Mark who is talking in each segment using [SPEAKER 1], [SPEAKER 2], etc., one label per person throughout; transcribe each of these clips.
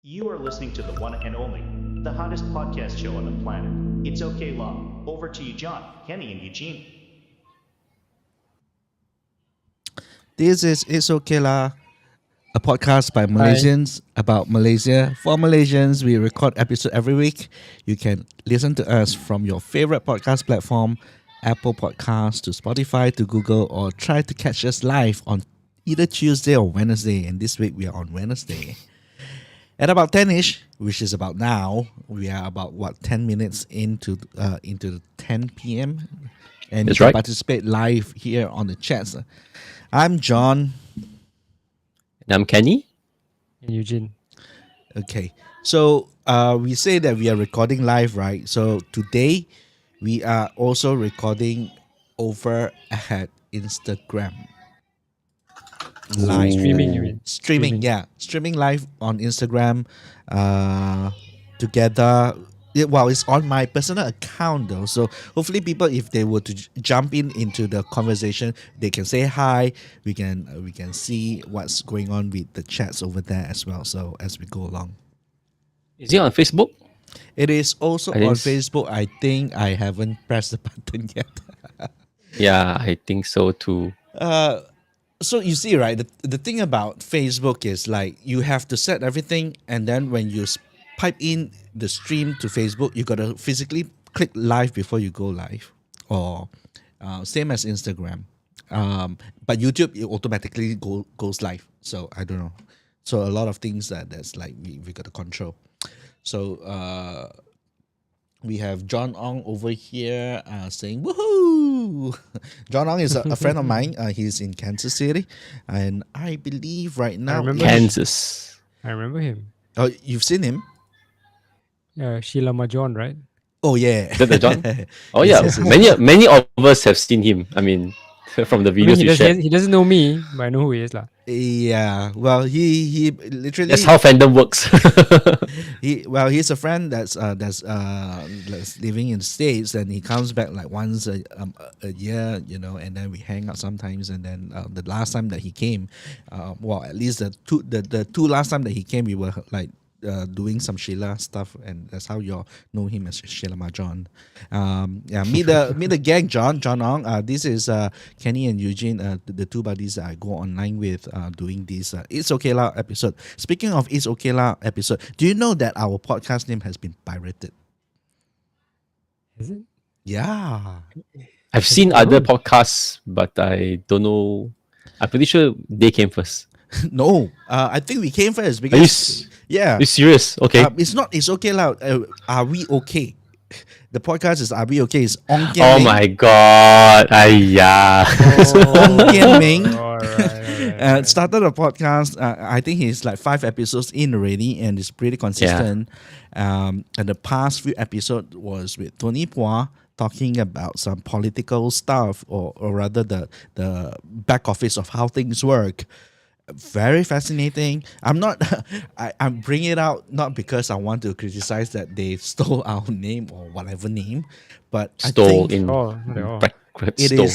[SPEAKER 1] You are listening to the one and only, the hottest podcast show on the planet. It's okay, Law. Over to you, John, Kenny, and Eugene.
[SPEAKER 2] This is It's Okay Lah, a podcast by
[SPEAKER 3] Hi.
[SPEAKER 2] Malaysians about Malaysia. For Malaysians, we record episode every week. You can listen to us from your favorite podcast platform, Apple Podcasts to Spotify to Google, or try to catch us live on either Tuesday or Wednesday. And this week we are on Wednesday. At about 10ish, which is about now, we are about 10 minutes into the 10 p.m. And
[SPEAKER 3] That's
[SPEAKER 2] you can
[SPEAKER 3] right.
[SPEAKER 2] participate live here on the chats. I'm John.
[SPEAKER 3] And I'm Kenny.
[SPEAKER 4] And Eugene.
[SPEAKER 2] Okay, so we say that we are recording live, right? So today we are also recording over at Instagram live.
[SPEAKER 4] Streaming, you mean?
[SPEAKER 2] Streaming, yeah, streaming live on Instagram together. Well, it's on my personal account though, so hopefully people, if they were to jump into the conversation, they can say hi. We can see what's going on with the chats over there as well. So as we go along,
[SPEAKER 3] Is he on Facebook?
[SPEAKER 2] it is also
[SPEAKER 3] I think
[SPEAKER 2] on
[SPEAKER 3] s-
[SPEAKER 2] Facebook. I think I haven't pressed the button yet.
[SPEAKER 3] Yeah, I think so too.
[SPEAKER 2] So you see, right? The thing about Facebook is like you have to set everything, and then when you pipe in the stream to Facebook, you gotta physically click live before you go live, or same as Instagram. But YouTube, it automatically goes live. So I don't know. So a lot of things that's like we gotta control. So we have John Ong over here saying woohoo. John Ong is a friend of mine. He's in Kansas City, and I believe right now.
[SPEAKER 4] remember
[SPEAKER 3] Kansas.
[SPEAKER 4] I remember him.
[SPEAKER 2] Oh, you've seen him?
[SPEAKER 4] Sheila Majon, right?
[SPEAKER 2] Oh yeah.
[SPEAKER 3] Is that the John? Oh
[SPEAKER 2] Yes,
[SPEAKER 3] yeah,
[SPEAKER 2] yes, yes.
[SPEAKER 3] many of us have seen him. I mean, from the
[SPEAKER 4] I mean,
[SPEAKER 3] videos you shared.
[SPEAKER 4] he doesn't know me, but I know who he is. Lah.
[SPEAKER 2] Yeah. Well, he literally
[SPEAKER 3] That's how fandom works.
[SPEAKER 2] he's a friend that's living in the States, and he comes back like once a year, and then we hang out sometimes. And then the last time that he came, at least the two last time that he came, we were like doing some Sheila stuff, and that's how you all know him as Sheila Majon. Meet the gang, John Ong. This is Kenny and Eugene, the two buddies that I go online with, doing this It's Okay Lah episode. Speaking of It's Okay Lah episode, do you know that our podcast name has been pirated?
[SPEAKER 4] Is it?
[SPEAKER 2] Yeah.
[SPEAKER 3] I've seen other podcasts, but I don't know. I'm pretty sure they came first.
[SPEAKER 2] No, I think we came first
[SPEAKER 3] Are you,
[SPEAKER 2] because
[SPEAKER 3] are you serious? Okay.
[SPEAKER 2] it's not. It's okay lah. Are we okay? The podcast is Are We Okay? It's Ong Kian
[SPEAKER 3] Oh
[SPEAKER 2] Ming.
[SPEAKER 3] my god. Ayya.
[SPEAKER 2] Ong Kian Ming.
[SPEAKER 4] All right.
[SPEAKER 2] Started a podcast. I think he's like 5 episodes in already, and it's pretty consistent. And the past few episodes was with Tony Pua talking about some political stuff, or rather the back office of how things work. Very fascinating. I'm not. I'm bringing it out not because I want to criticize that they stole our name or whatever name, but I
[SPEAKER 3] Stole
[SPEAKER 2] think
[SPEAKER 3] in
[SPEAKER 4] Oh, not at all.
[SPEAKER 3] brackets.
[SPEAKER 2] it
[SPEAKER 3] Stole.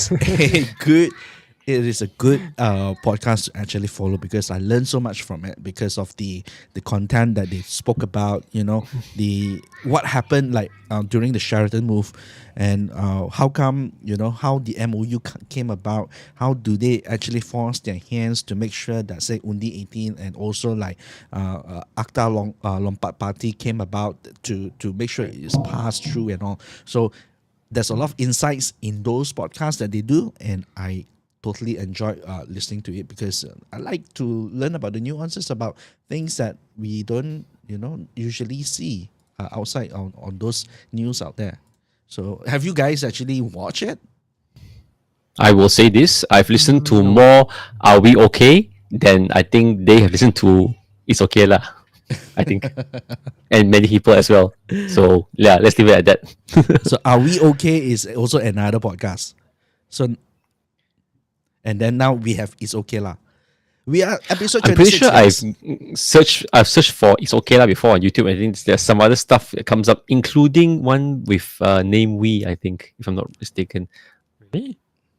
[SPEAKER 2] is a good podcast to actually follow, because I learned so much from it because of the content that they spoke about, the what happened like during the Sheraton move, and how come, how the MOU came about, how do they actually force their hands to make sure that say Undi 18 and also like Akta Lompat Party came about to make sure it is passed through and all. So there's a lot of insights in those podcasts that they do, and I totally enjoy listening to it, because I like to learn about the nuances about things that we don't, usually see outside on those news out there. So have you guys actually watched it?
[SPEAKER 3] I will say this. I've listened to more Are We Okay than I think they have listened to It's Okay Lah. I think. And many people as well. So yeah, let's leave it at that.
[SPEAKER 2] So Are We Okay is also another podcast. So, and then now we have It's Okay Lah. We are episode 26.
[SPEAKER 3] I'm pretty sure
[SPEAKER 2] guys.
[SPEAKER 3] I've searched for It's Okay Lah before on YouTube. I think there's some other stuff that comes up, including one with name We, I think, if I'm not mistaken.
[SPEAKER 4] Really?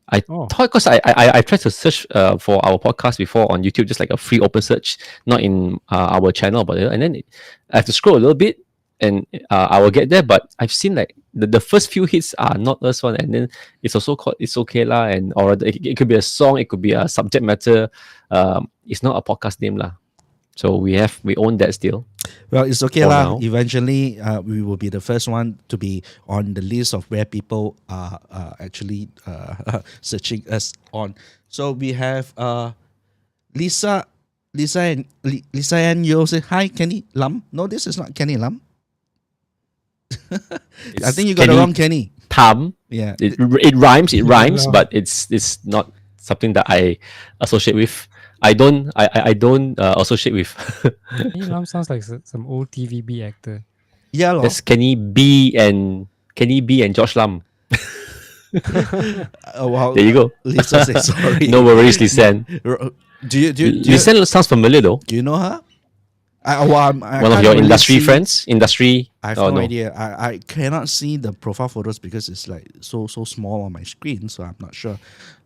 [SPEAKER 3] I
[SPEAKER 4] Oh.
[SPEAKER 3] thought because I tried to search for our podcast before on YouTube, just like a free open search, not in our channel, but and then I have to scroll a little bit, and I will get there. But I've seen like the first few hits are not us one, and then it's also called It's Okay lah, and or it could be a song, it could be a subject matter. It's not a podcast name lah. So we own that still.
[SPEAKER 2] Well, it's okay
[SPEAKER 3] For
[SPEAKER 2] lah.
[SPEAKER 3] now.
[SPEAKER 2] Eventually, we will be the first one to be on the list of where people are actually searching us on. So we have Lisa and Yo say hi, Kenny Lam. No, this is not Kenny Lam. I think you got the wrong Kenny.
[SPEAKER 3] Tam.
[SPEAKER 2] Yeah.
[SPEAKER 3] It rhymes,
[SPEAKER 4] Lam.
[SPEAKER 3] but it's not something that I associate with. I don't associate with.
[SPEAKER 4] Kenny Lam sounds like some old TVB actor.
[SPEAKER 2] Yeah, lor.
[SPEAKER 3] That's Kenny B and George Lam.
[SPEAKER 2] Wow.
[SPEAKER 3] There you go.
[SPEAKER 2] Lisa says sorry.
[SPEAKER 3] No worries, Lisan.
[SPEAKER 2] Do you
[SPEAKER 3] Lisan sounds familiar though.
[SPEAKER 2] do you know her? I
[SPEAKER 3] One of
[SPEAKER 2] can't
[SPEAKER 3] your
[SPEAKER 2] really
[SPEAKER 3] industry
[SPEAKER 2] see-
[SPEAKER 3] friends. Industry.
[SPEAKER 2] I have
[SPEAKER 3] oh,
[SPEAKER 2] no,
[SPEAKER 3] no.
[SPEAKER 2] idea. I cannot see the profile photos because it's like so small on my screen, so I'm not sure.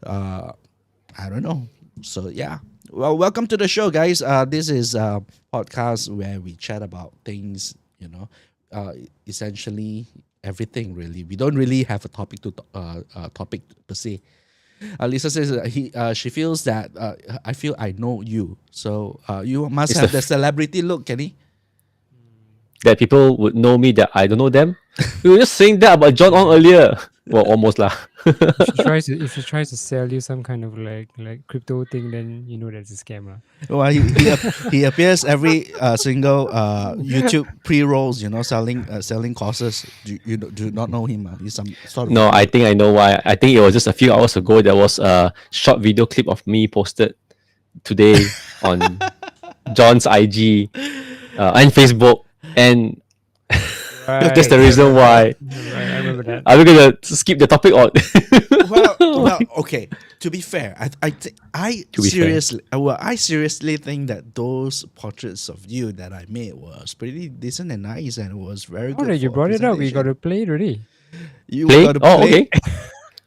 [SPEAKER 2] I don't know. So yeah. Well, welcome to the show, guys. This is a podcast where we chat about things, essentially everything. Really, we don't really have a topic topic per se. Lisa says she feels that I feel I know you, so you must
[SPEAKER 3] It's
[SPEAKER 2] have
[SPEAKER 3] the
[SPEAKER 2] the celebrity look, Kenny.
[SPEAKER 3] That people would know me that I don't know them. We were just saying that about John Ong earlier. Well, almost lah.
[SPEAKER 4] If she tries to sell you some kind of like crypto thing, then you know that's a scam lah.
[SPEAKER 2] Well, he appears every single YouTube pre-rolls, selling courses. Do not know him. He's some sort of
[SPEAKER 3] No, I think I know why. I think it was just a few hours ago. There was a short video clip of me posted today on John's IG and Facebook, and that's the reason why.
[SPEAKER 4] Right, I remember that.
[SPEAKER 3] Are we gonna skip the topic or?
[SPEAKER 2] well, okay. To be fair, I
[SPEAKER 3] To be fair.
[SPEAKER 2] seriously think that those portraits of you that I made was pretty decent and nice, and it was very
[SPEAKER 4] Oh,
[SPEAKER 2] good.
[SPEAKER 4] that you
[SPEAKER 2] for
[SPEAKER 4] brought it up. We
[SPEAKER 2] presentation.
[SPEAKER 4] got to play it already.
[SPEAKER 2] You
[SPEAKER 3] Play?
[SPEAKER 2] gotta
[SPEAKER 3] Oh, okay.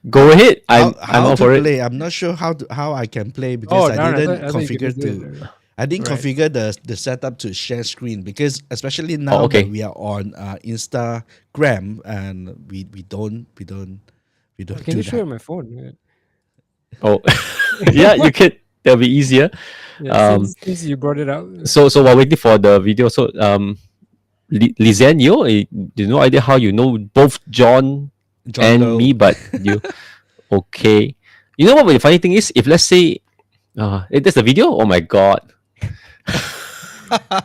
[SPEAKER 3] Go ahead. I'm
[SPEAKER 2] how
[SPEAKER 3] all
[SPEAKER 2] to
[SPEAKER 3] for it.
[SPEAKER 2] play? I'm not sure how I can play because I
[SPEAKER 4] darn,
[SPEAKER 2] didn't
[SPEAKER 4] thought you
[SPEAKER 2] configure
[SPEAKER 4] could just do
[SPEAKER 2] to.
[SPEAKER 4] it.
[SPEAKER 2] I didn't
[SPEAKER 4] Right.
[SPEAKER 2] configure the setup to share screen because especially now
[SPEAKER 3] okay.
[SPEAKER 2] that we are on Instagram and we don't
[SPEAKER 4] Can
[SPEAKER 2] do
[SPEAKER 4] you show
[SPEAKER 2] that.
[SPEAKER 4] on my phone?
[SPEAKER 3] Oh, yeah, you could. That'll be easier.
[SPEAKER 4] Yeah, since you brought it up.
[SPEAKER 3] So while waiting for the video, so Lizanne, you no idea how you know both John and
[SPEAKER 2] Low.
[SPEAKER 3] me, but you okay. You know what the funny thing is? If let's say there's a video, oh my god.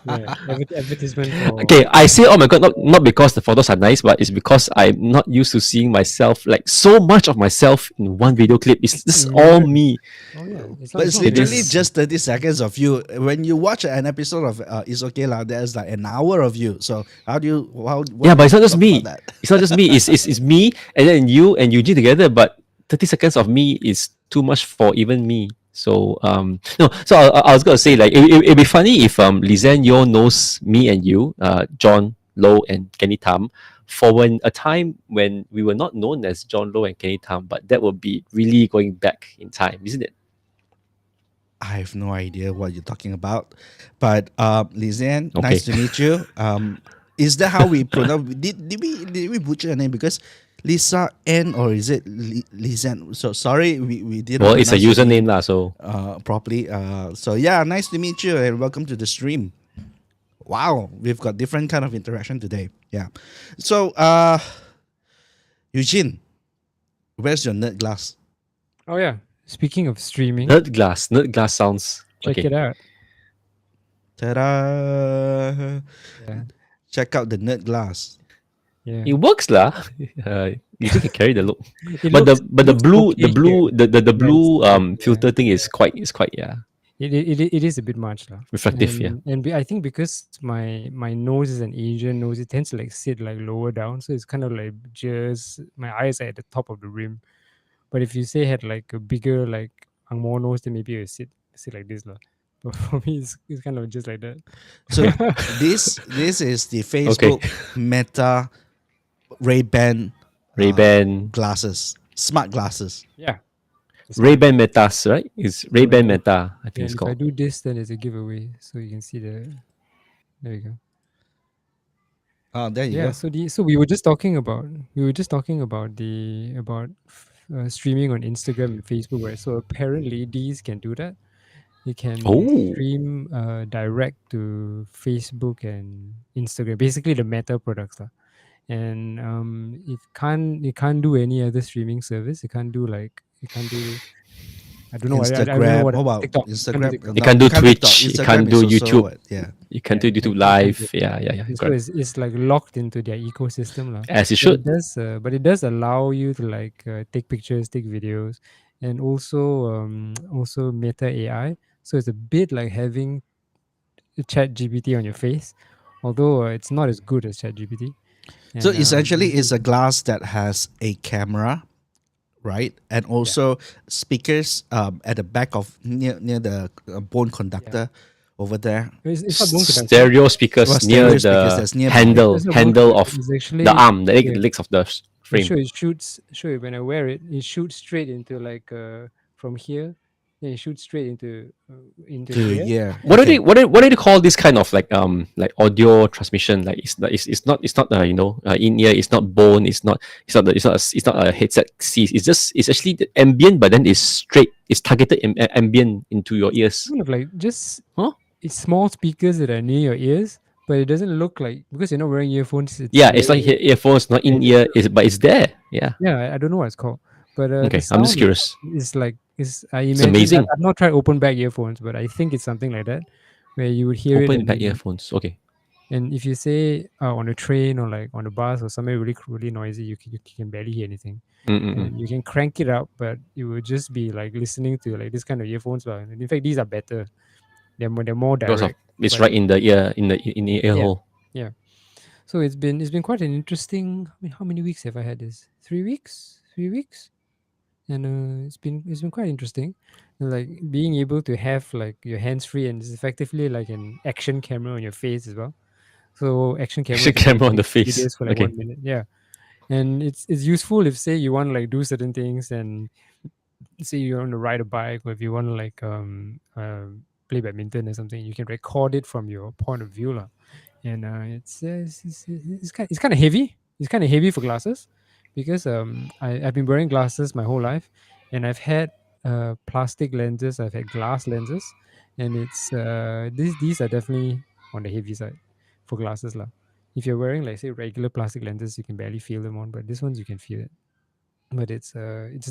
[SPEAKER 4] Yeah, advertisement for.
[SPEAKER 3] Okay, I say oh my god, not because the photos are nice, but it's because I'm not used to seeing myself, like so much of myself in one video clip. It's just all me.
[SPEAKER 4] Oh, yeah.
[SPEAKER 2] But it's
[SPEAKER 4] not-
[SPEAKER 2] literally
[SPEAKER 3] is-
[SPEAKER 2] just 30 seconds of you. When you watch an episode of It's Okay lah, there's like an hour of you. So how do you what
[SPEAKER 3] Yeah, but it's not
[SPEAKER 2] do you
[SPEAKER 3] just
[SPEAKER 2] talk
[SPEAKER 3] me.
[SPEAKER 2] about that?
[SPEAKER 3] It's not just me. It's me and then you and Eugene together. But 30 seconds of me is too much for even me. So no. So I was gonna say like it'd be funny if Lizanne Yo knows me and you, John Low and Kenny Tam, for a time when we were not known as John Low and Kenny Tam, but that would be really going back in time, isn't it?
[SPEAKER 2] I have no idea what you're talking about. But Lizanne,
[SPEAKER 3] Okay.
[SPEAKER 2] nice to meet you. Is that how we pronounce? Did we butcher your name? Because Lisa N or is it Lizanne? So sorry, we didn't.
[SPEAKER 3] Well, it's a
[SPEAKER 2] pronounce your
[SPEAKER 3] username lah. So
[SPEAKER 2] properly. So yeah, nice to meet you and welcome to the stream. Wow, we've got different kind of interaction today. Yeah. So Eugene, where's your nerd glass?
[SPEAKER 4] Oh yeah. Speaking of streaming,
[SPEAKER 3] Nerd Glass sounds
[SPEAKER 4] check
[SPEAKER 3] okay.
[SPEAKER 4] it out.
[SPEAKER 2] Ta-da!
[SPEAKER 4] Yeah.
[SPEAKER 2] Check out the nerd glass.
[SPEAKER 4] Yeah.
[SPEAKER 3] It works lah. You can carry the look.
[SPEAKER 4] It
[SPEAKER 3] But
[SPEAKER 4] looks-
[SPEAKER 3] the
[SPEAKER 4] looks
[SPEAKER 3] blue
[SPEAKER 4] okay here.
[SPEAKER 3] the blue
[SPEAKER 4] Yeah.
[SPEAKER 3] filter thing is quite yeah,
[SPEAKER 4] It is a bit much lah.
[SPEAKER 3] reflective. Yeah.
[SPEAKER 4] I think because my nose is an Asian nose, it tends to like sit like lower down, so it's kind of like just my eyes are at the top of the rim. But if you say had like a bigger like Angmo nose, then maybe it sit like this lah. But for me, it's kind of just like that.
[SPEAKER 2] So this is the Facebook Meta Ray-Ban
[SPEAKER 3] Ray-Ban.
[SPEAKER 2] glasses, smart glasses.
[SPEAKER 4] Yeah. It's called.
[SPEAKER 3] Ray-Ban Metas, right? It's Ray-Ban Meta, I think
[SPEAKER 4] Yeah,
[SPEAKER 3] it's
[SPEAKER 4] and if I
[SPEAKER 3] called.
[SPEAKER 4] do this, then it's a giveaway. So you can see the. There you go.
[SPEAKER 2] Oh, there you
[SPEAKER 4] Yeah.
[SPEAKER 2] go.
[SPEAKER 4] So we were just talking about streaming on Instagram and Facebook, right? So apparently these can do that. You can
[SPEAKER 3] Oh,
[SPEAKER 4] stream direct to Facebook and Instagram, basically the Meta products, lah. And it can't do any other streaming service. It can't do. I don't know. I don't know
[SPEAKER 2] Instagram.
[SPEAKER 4] what
[SPEAKER 2] Oh wow,
[SPEAKER 4] TikTok. It can't do
[SPEAKER 2] Instagram.
[SPEAKER 4] TikTok.
[SPEAKER 3] you
[SPEAKER 2] No,
[SPEAKER 3] can
[SPEAKER 2] you
[SPEAKER 3] do
[SPEAKER 2] can't TikTok.
[SPEAKER 3] Twitch, you
[SPEAKER 2] Instagram
[SPEAKER 3] can
[SPEAKER 2] is
[SPEAKER 3] do
[SPEAKER 2] also
[SPEAKER 3] YouTube,
[SPEAKER 2] what? Yeah.
[SPEAKER 3] you can
[SPEAKER 4] Yeah,
[SPEAKER 3] do YouTube
[SPEAKER 4] it can't
[SPEAKER 3] Live.
[SPEAKER 4] do.
[SPEAKER 3] Yeah,
[SPEAKER 4] And so
[SPEAKER 3] correct.
[SPEAKER 4] it's like locked into their ecosystem, lah.
[SPEAKER 3] As it
[SPEAKER 4] But it
[SPEAKER 3] should.
[SPEAKER 4] does, but it does allow you to like take pictures, take videos, and also Meta AI. So it's a bit like having Chat GPT on your face, although it's not as good as Chat GPT.
[SPEAKER 2] So
[SPEAKER 4] And
[SPEAKER 2] essentially,
[SPEAKER 4] this
[SPEAKER 2] it's
[SPEAKER 4] is
[SPEAKER 2] a glass that has a camera, right, and
[SPEAKER 4] yeah,
[SPEAKER 2] also speakers at the back of near the bone
[SPEAKER 4] yeah.
[SPEAKER 2] conductor over there.
[SPEAKER 4] It's not bone conductor.
[SPEAKER 3] Stereo
[SPEAKER 2] Well,
[SPEAKER 3] speakers near
[SPEAKER 2] stereo speakers
[SPEAKER 3] the
[SPEAKER 2] that's nearby.
[SPEAKER 3] handle
[SPEAKER 4] It's not bone
[SPEAKER 3] handle
[SPEAKER 4] conductor.
[SPEAKER 3] of
[SPEAKER 4] It's
[SPEAKER 3] the
[SPEAKER 4] actually
[SPEAKER 3] arm, the
[SPEAKER 4] yeah.
[SPEAKER 3] legs of the
[SPEAKER 4] Yeah,
[SPEAKER 3] frame.
[SPEAKER 4] sure. It shoots. Sure, when I wear it, it shoots straight into like from here. Then it shoots straight into
[SPEAKER 2] To
[SPEAKER 4] here.
[SPEAKER 2] yeah.
[SPEAKER 3] What do
[SPEAKER 2] Okay.
[SPEAKER 3] they call this kind of like audio transmission? Like it's not in ear. It's not bone. It's not a headset sees. It's actually the ambient, but then it's straight. It's targeted ambient into your ears.
[SPEAKER 4] Kind of like just
[SPEAKER 3] Huh?
[SPEAKER 4] it's small speakers that are near your ears, but it doesn't look like because you're not wearing earphones. It's
[SPEAKER 3] Yeah, it's like
[SPEAKER 4] very
[SPEAKER 3] earphones, not in ear. But it's there. Yeah.
[SPEAKER 4] yeah. I don't know what it's called, but the
[SPEAKER 3] Okay, I'm just
[SPEAKER 4] sound
[SPEAKER 3] curious.
[SPEAKER 4] is like is I
[SPEAKER 3] It's
[SPEAKER 4] imagine
[SPEAKER 3] amazing.
[SPEAKER 4] I've not tried open back earphones, but I think it's something like that where you would hear it
[SPEAKER 3] Open back
[SPEAKER 4] and
[SPEAKER 3] earphones. Okay.
[SPEAKER 4] if you say on a train or like on a bus or somewhere really noisy, you can barely hear anything.
[SPEAKER 3] Mm-mm.
[SPEAKER 4] And you can crank it up, but it will just be like listening to like this kind of earphones. But in fact, these are better. They're more
[SPEAKER 3] Because of
[SPEAKER 4] direct.
[SPEAKER 3] it's
[SPEAKER 4] But
[SPEAKER 3] right in the ear in the ear
[SPEAKER 4] yeah,
[SPEAKER 3] hole.
[SPEAKER 4] yeah. So it's been quite an interesting. I mean, how many weeks have I had this? 3 weeks. 3 weeks. And it's been quite interesting. And, like being able to have like your hands free and it's effectively like an action camera on your face as well. So action camera
[SPEAKER 3] Actually,
[SPEAKER 4] can
[SPEAKER 3] camera on
[SPEAKER 4] take
[SPEAKER 3] the face.
[SPEAKER 4] videos for like
[SPEAKER 3] Okay.
[SPEAKER 4] 1 minute. Yeah. And it's useful if say you want to like do certain things and say you want to ride a bike or if you want to like play badminton or something, you can record it from your point of view lah. And it's kind of heavy. It's kind of heavy for glasses because I've been wearing glasses my whole life, and I've had plastic lenses, I've had glass lenses, and it's these are definitely on the heavy side for glasses lah. If you're wearing like say regular plastic lenses, you can barely feel them on, but this ones you can feel it. But it's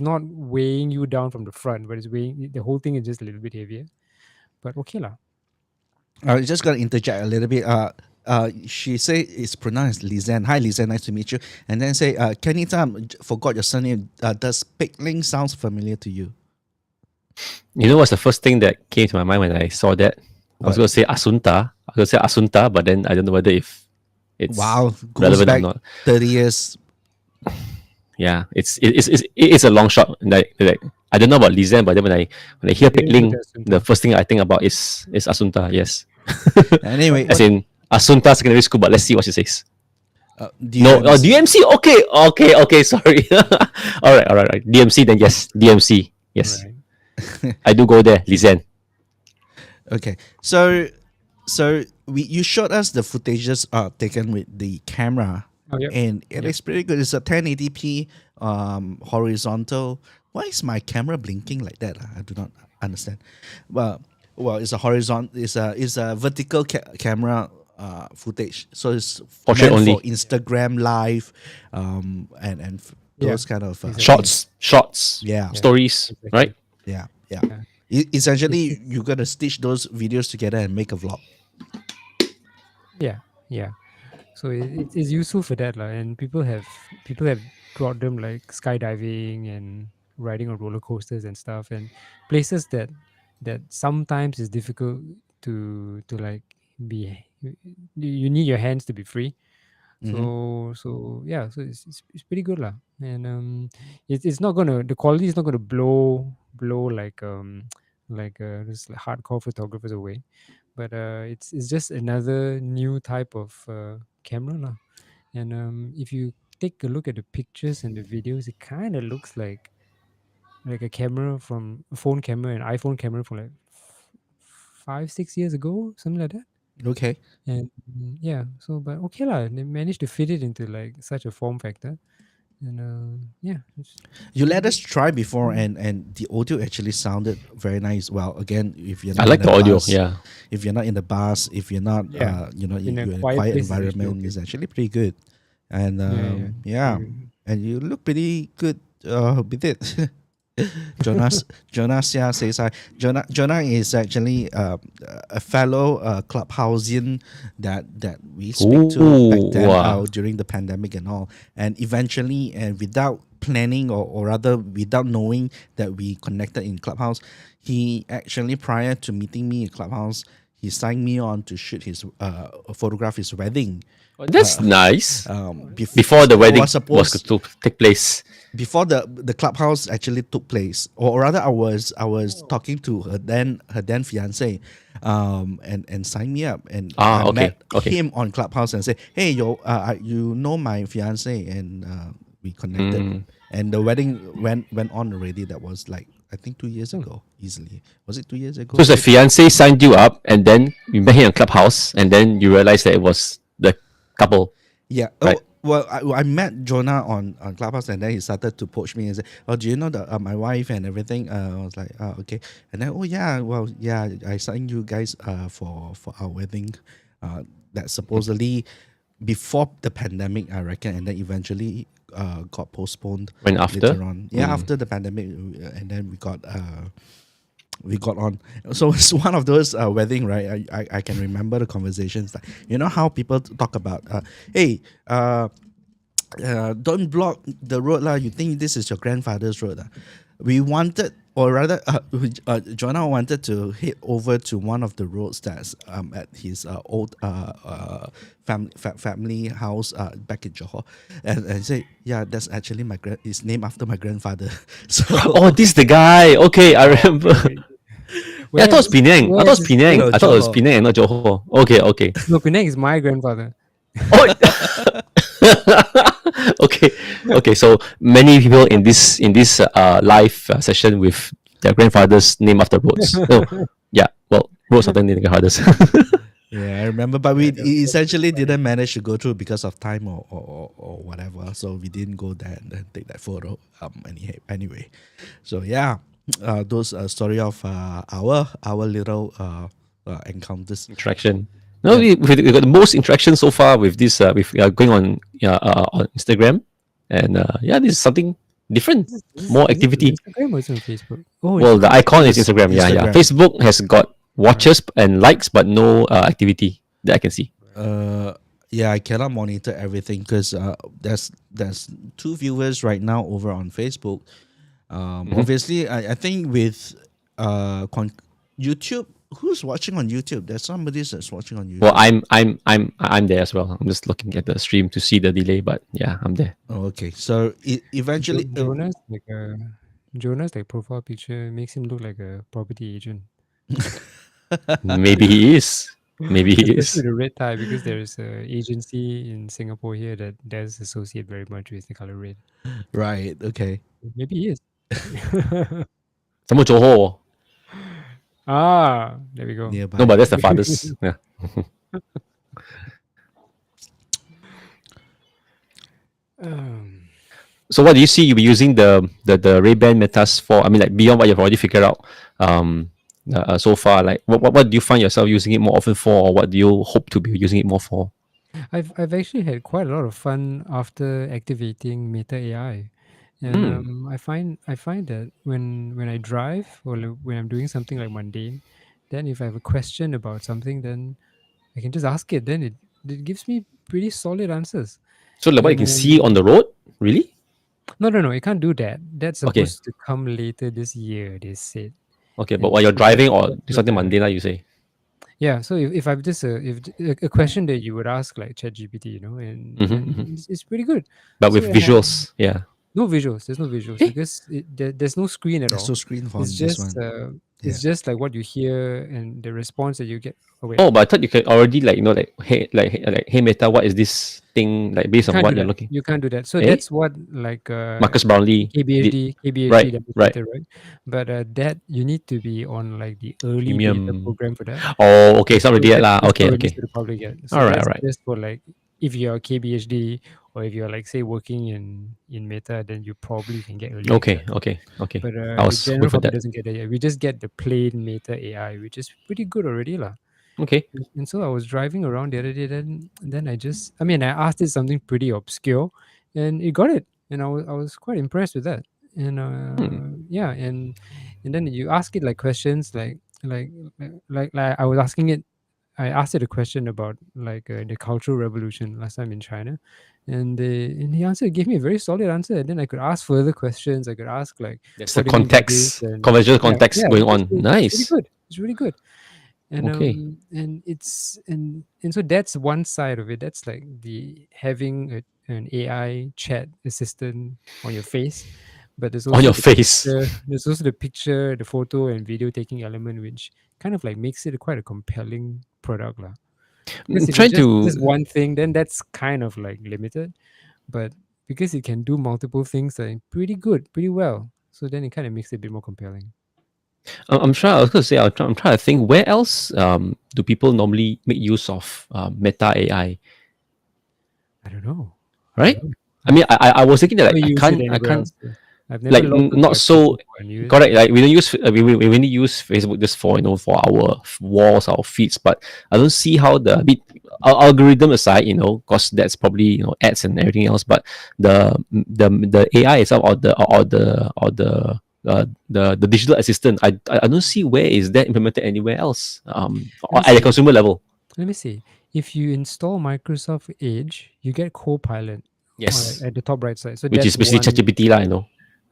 [SPEAKER 4] not weighing you down from the front, but it's weighing the whole thing is just a little bit heavier. But okay lah.
[SPEAKER 2] Just gonna interject a little bit. She say it's pronounced Lizen. Hi, Lizen. Nice to meet you. And then say, Kenny Tam, forgot your surname. Does Pickling sounds familiar to you?
[SPEAKER 3] You know what's the first thing that came to my mind when I saw that? I was
[SPEAKER 2] What?
[SPEAKER 3] going to say Asunta, but then I don't know whether if it's
[SPEAKER 2] Wow, goes
[SPEAKER 3] relevant or
[SPEAKER 2] back
[SPEAKER 3] not.
[SPEAKER 2] 30 years.
[SPEAKER 3] Yeah, it's a long shot. Like I don't know about Lizen, but then when I hear
[SPEAKER 4] Didn't
[SPEAKER 3] Pickling,
[SPEAKER 4] put Asunta.
[SPEAKER 3] the first thing I think about is Asunta. Yes,
[SPEAKER 2] Anyway,
[SPEAKER 3] as in Asunta Secondary School. But let's see what she says.
[SPEAKER 2] DMC.
[SPEAKER 3] DMC. Okay. Sorry. all right. DMC then yes, DMC. Yes,
[SPEAKER 4] Right.
[SPEAKER 3] I do go there. Lizen.
[SPEAKER 2] Okay, so you showed us the footages taken with the camera,
[SPEAKER 4] Oh, yep.
[SPEAKER 2] and it is pretty good. It's a 1080p horizontal. Why is my camera blinking like that? I do not understand. Well, it's a horizontal. It's a vertical camera footage. So it's
[SPEAKER 3] Portrait
[SPEAKER 2] meant
[SPEAKER 3] only.
[SPEAKER 2] for Instagram Live, and those kind of
[SPEAKER 3] Shots.
[SPEAKER 2] Yeah,
[SPEAKER 3] Stories.
[SPEAKER 4] Exactly.
[SPEAKER 3] Right.
[SPEAKER 2] yeah.
[SPEAKER 4] Yeah.
[SPEAKER 2] Essentially, you're gonna stitch those videos together and make a vlog.
[SPEAKER 4] Yeah. So it's useful for that lah. And people have brought them like skydiving and riding on roller coasters and stuff and places that sometimes is difficult to like be. You need your hands to be free. So yeah, so it's pretty good lah. And it's not gonna the quality is not gonna blow like just like hardcore photographers away, but it's just another new type of camera lah. And if you take a look at the pictures and the videos, it kind of looks like like a camera from a phone camera, an iPhone camera from like 5-6 years ago, something like that.
[SPEAKER 2] Okay.
[SPEAKER 4] And yeah, so but okay lah, they managed to fit it into like such a form factor, and yeah, it's
[SPEAKER 2] You let
[SPEAKER 4] pretty
[SPEAKER 2] us
[SPEAKER 4] good.
[SPEAKER 2] try before, and the audio actually sounded very nice. Well, again, if you're
[SPEAKER 3] I
[SPEAKER 2] not
[SPEAKER 3] like
[SPEAKER 2] in
[SPEAKER 3] the
[SPEAKER 2] a
[SPEAKER 3] audio.
[SPEAKER 2] bus,
[SPEAKER 3] Yeah.
[SPEAKER 2] if you're not in the bus, if you're not,
[SPEAKER 4] Yeah, in a
[SPEAKER 2] you're in a
[SPEAKER 4] quiet
[SPEAKER 2] quiet
[SPEAKER 4] place is actually
[SPEAKER 2] environment,
[SPEAKER 4] okay.
[SPEAKER 2] it's actually pretty good. And
[SPEAKER 4] Yeah,
[SPEAKER 2] yeah,
[SPEAKER 4] pretty good.
[SPEAKER 2] and you look pretty good with it. Jonas yeah says hi. Jonah is actually a fellow clubhousian that we speak to back
[SPEAKER 3] Ooh,
[SPEAKER 2] then
[SPEAKER 3] wow.
[SPEAKER 2] during the pandemic and all, and eventually, and without planning, or rather without knowing that we connected in Clubhouse, he actually, prior to meeting me in Clubhouse, he signed me on to shoot his photograph his wedding.
[SPEAKER 3] Oh, that's nice. Before the
[SPEAKER 2] It
[SPEAKER 3] wedding
[SPEAKER 2] was
[SPEAKER 3] was
[SPEAKER 2] supposed
[SPEAKER 3] to take place.
[SPEAKER 2] before the Clubhouse actually took place, or rather, I was talking to her then fiance, and signed me up, and I
[SPEAKER 3] Okay.
[SPEAKER 2] met
[SPEAKER 3] Okay.
[SPEAKER 2] him on Clubhouse and said, "Hey, you know my fiance," and we connected,
[SPEAKER 3] Mm.
[SPEAKER 2] and the wedding went on already. That was like, I think, 2 years ago, easily. Was it 2 years ago
[SPEAKER 3] So the
[SPEAKER 2] already?
[SPEAKER 3] fiance signed you up, and then you met him in Clubhouse, and then you realized that it was the couple,
[SPEAKER 2] Yeah.
[SPEAKER 3] right?
[SPEAKER 2] Oh, well, I met Jonah on Clubhouse, and then he started to poach me and say, "Oh, do you know my wife and everything?" I was like, "Oh, okay." And then, "Oh yeah, well, yeah, I signed you guys for our wedding, that supposedly before the pandemic, I reckon, and then eventually got postponed
[SPEAKER 3] When after?
[SPEAKER 2] later on. Yeah,
[SPEAKER 3] Mm.
[SPEAKER 2] after the pandemic, and then we got on. So it's one of those wedding, right? I can remember the conversations, like, you know how people talk about, hey, don't block the road lah. You think this is your grandfather's road? We wanted, or rather, Jonah wanted to head over to one of the roads that's at his old family house back in Johor, and say, yeah, that's actually it's named after my grandfather. So
[SPEAKER 3] Oh, this is the guy. Okay, I
[SPEAKER 4] Oh,
[SPEAKER 3] remember.
[SPEAKER 4] okay.
[SPEAKER 3] Yeah, I thought it was Penang. I
[SPEAKER 4] Where
[SPEAKER 3] thought
[SPEAKER 4] is
[SPEAKER 3] it was
[SPEAKER 4] his
[SPEAKER 3] Penang.
[SPEAKER 2] no,
[SPEAKER 3] I thought it was
[SPEAKER 2] Johor.
[SPEAKER 3] Penang and not Johor. Okay, okay.
[SPEAKER 4] No, Penang is my grandfather.
[SPEAKER 3] Oh, okay, okay. So many people in this live session with their grandfathers name after roads. No, yeah. Well, roads are named after grandfathers.
[SPEAKER 2] Yeah, I remember, but we essentially didn't manage to go through because of time, or whatever. So we didn't go there and then take that photo. Anyway, so yeah, those story of our little encounters.
[SPEAKER 3] Interaction. No,
[SPEAKER 2] Yeah.
[SPEAKER 3] we got the most interaction so far with this. With going on Instagram, and yeah, this is something different. More
[SPEAKER 4] Is it on
[SPEAKER 3] activity.
[SPEAKER 4] Instagram or is it on Facebook? Oh,
[SPEAKER 3] Well, the
[SPEAKER 4] Instagram.
[SPEAKER 3] icon is
[SPEAKER 2] It's
[SPEAKER 3] Instagram. Yeah, yeah.
[SPEAKER 2] Instagram.
[SPEAKER 3] Facebook has got watches and likes, but no activity that I can see.
[SPEAKER 2] Yeah, I cannot monitor everything because there's 2 viewers right now over on Facebook. Obviously, I think with YouTube, who's watching on YouTube? There's somebody that's watching on YouTube.
[SPEAKER 3] Well, I'm there as well. I'm just looking at the stream to see the delay, but yeah, I'm there.
[SPEAKER 2] Oh, okay. So eventually,
[SPEAKER 4] Jonas like profile picture makes him look like a property agent.
[SPEAKER 3] Maybe he is. Maybe he is.
[SPEAKER 4] Especially the red tie, because there is a agency in Singapore here that does associate very much with the color red.
[SPEAKER 2] right? Okay.
[SPEAKER 4] Maybe he is.
[SPEAKER 3] Some more Johor.
[SPEAKER 4] There we go.
[SPEAKER 2] Nearby.
[SPEAKER 3] No, but that's the father's. Yeah.
[SPEAKER 4] Um,
[SPEAKER 3] So what do you see you'll be using the Ray-Ban Metas for? I mean, like beyond what you've already figured out so far, like what do you find yourself using it more often for, or what do you hope to be using it more for?
[SPEAKER 4] I've actually had quite a lot of fun after activating Meta AI, and I find that when I drive, or when I'm doing something like mundane, then if I have a question about something, then I can just ask it. Then it gives me pretty solid answers.
[SPEAKER 3] So like what you
[SPEAKER 4] And
[SPEAKER 3] can see on the road, really?
[SPEAKER 4] no, it can't do that. That's
[SPEAKER 3] Okay.
[SPEAKER 4] supposed to come later this year, they said.
[SPEAKER 3] Okay, but
[SPEAKER 4] And
[SPEAKER 3] while you're
[SPEAKER 4] so
[SPEAKER 3] driving or
[SPEAKER 4] that's
[SPEAKER 3] do something
[SPEAKER 4] what,
[SPEAKER 3] mundane, like you say.
[SPEAKER 4] yeah. So if I've just a question that you would ask like ChatGPT, and it's pretty good.
[SPEAKER 3] But
[SPEAKER 4] So
[SPEAKER 3] with
[SPEAKER 4] it has
[SPEAKER 3] visuals, yeah.
[SPEAKER 4] no visuals. There's no visuals
[SPEAKER 3] Eh?
[SPEAKER 4] because there's no screen at
[SPEAKER 2] There's
[SPEAKER 4] all.
[SPEAKER 2] no screen for
[SPEAKER 4] It's
[SPEAKER 2] this
[SPEAKER 4] just
[SPEAKER 2] one.
[SPEAKER 4] It's just like what you hear and the response that you get. Oh wait,
[SPEAKER 3] Oh, but I thought you could already hey Meta, what is this thing like based on
[SPEAKER 4] can't
[SPEAKER 3] what
[SPEAKER 4] do
[SPEAKER 3] you're
[SPEAKER 4] that.
[SPEAKER 3] looking?
[SPEAKER 4] You can't do that. So
[SPEAKER 3] Eh?
[SPEAKER 4] that's what like
[SPEAKER 3] Marcus Brownlee did.
[SPEAKER 4] KBHD
[SPEAKER 3] Right, right.
[SPEAKER 4] demonstrated, right? But that you need to be on like the early beta
[SPEAKER 3] Premium.
[SPEAKER 4] program for that.
[SPEAKER 3] Oh, okay, it's not
[SPEAKER 4] So
[SPEAKER 3] ready yet lah.
[SPEAKER 4] that's
[SPEAKER 3] Okay,
[SPEAKER 4] not
[SPEAKER 3] okay.
[SPEAKER 4] released to the public yet. So
[SPEAKER 3] Alright,
[SPEAKER 4] that's
[SPEAKER 3] alright.
[SPEAKER 4] just for like if you're a KBHD or if you're like say working in Meta, then you probably can get early
[SPEAKER 3] Okay,
[SPEAKER 4] access.
[SPEAKER 3] okay, okay.
[SPEAKER 4] But
[SPEAKER 3] I
[SPEAKER 4] the
[SPEAKER 3] was
[SPEAKER 4] general
[SPEAKER 3] wait for
[SPEAKER 4] public
[SPEAKER 3] that.
[SPEAKER 4] doesn't get that yet. We just get the plain Meta AI, which is pretty good already lah.
[SPEAKER 3] Okay.
[SPEAKER 4] And so I was driving around the other day, then I asked it something pretty obscure, and it got it, and I was quite impressed with that. And yeah, and then you ask it like questions like I was asking it. I asked it a question about like the Cultural Revolution last time in China, and the answer gave me a very solid answer. And then I could ask further questions. I could ask like,
[SPEAKER 3] There's the
[SPEAKER 4] what do you mean by this?
[SPEAKER 3] context,
[SPEAKER 4] And
[SPEAKER 3] conventional
[SPEAKER 4] yeah,
[SPEAKER 3] context
[SPEAKER 4] yeah,
[SPEAKER 3] going
[SPEAKER 4] it's
[SPEAKER 3] on.
[SPEAKER 4] really
[SPEAKER 3] Nice.
[SPEAKER 4] good. It's really good. And
[SPEAKER 3] Okay.
[SPEAKER 4] and it's and so that's one side of it. That's like the having an AI chat assistant on your face. But there's also
[SPEAKER 3] On your
[SPEAKER 4] the
[SPEAKER 3] face.
[SPEAKER 4] there's also the picture, the photo and video taking element, which kind of like makes it quite a compelling product lah. Because if
[SPEAKER 3] Trying
[SPEAKER 4] it's just
[SPEAKER 3] to
[SPEAKER 4] one thing, then that's kind of like limited. But because it can do multiple things, like pretty good, pretty well. So then it kind of makes it a bit more compelling.
[SPEAKER 3] I'm trying. I was going to say. I'm trying to think. Where else do people normally make use of Meta AI?
[SPEAKER 4] I don't know.
[SPEAKER 3] Right.
[SPEAKER 4] don't know.
[SPEAKER 3] I mean, I was thinking that
[SPEAKER 4] Never
[SPEAKER 3] like,
[SPEAKER 4] use it anywhere else, though. I've never
[SPEAKER 3] like
[SPEAKER 4] logged
[SPEAKER 3] not
[SPEAKER 4] onto
[SPEAKER 3] so
[SPEAKER 4] Facebook and use it.
[SPEAKER 3] correct. Like we don't use we only use Facebook just for for our walls, our feeds. But I don't see how the algorithm aside, because that's probably ads and everything else. But the AI itself or the digital assistant, I don't see where is that implemented anywhere else or at a consumer level.
[SPEAKER 4] Let me see. If you install Microsoft Edge, you get Copilot
[SPEAKER 3] Yes,
[SPEAKER 4] at the top right side. So
[SPEAKER 3] which
[SPEAKER 4] that's
[SPEAKER 3] is basically ChatGPT lah.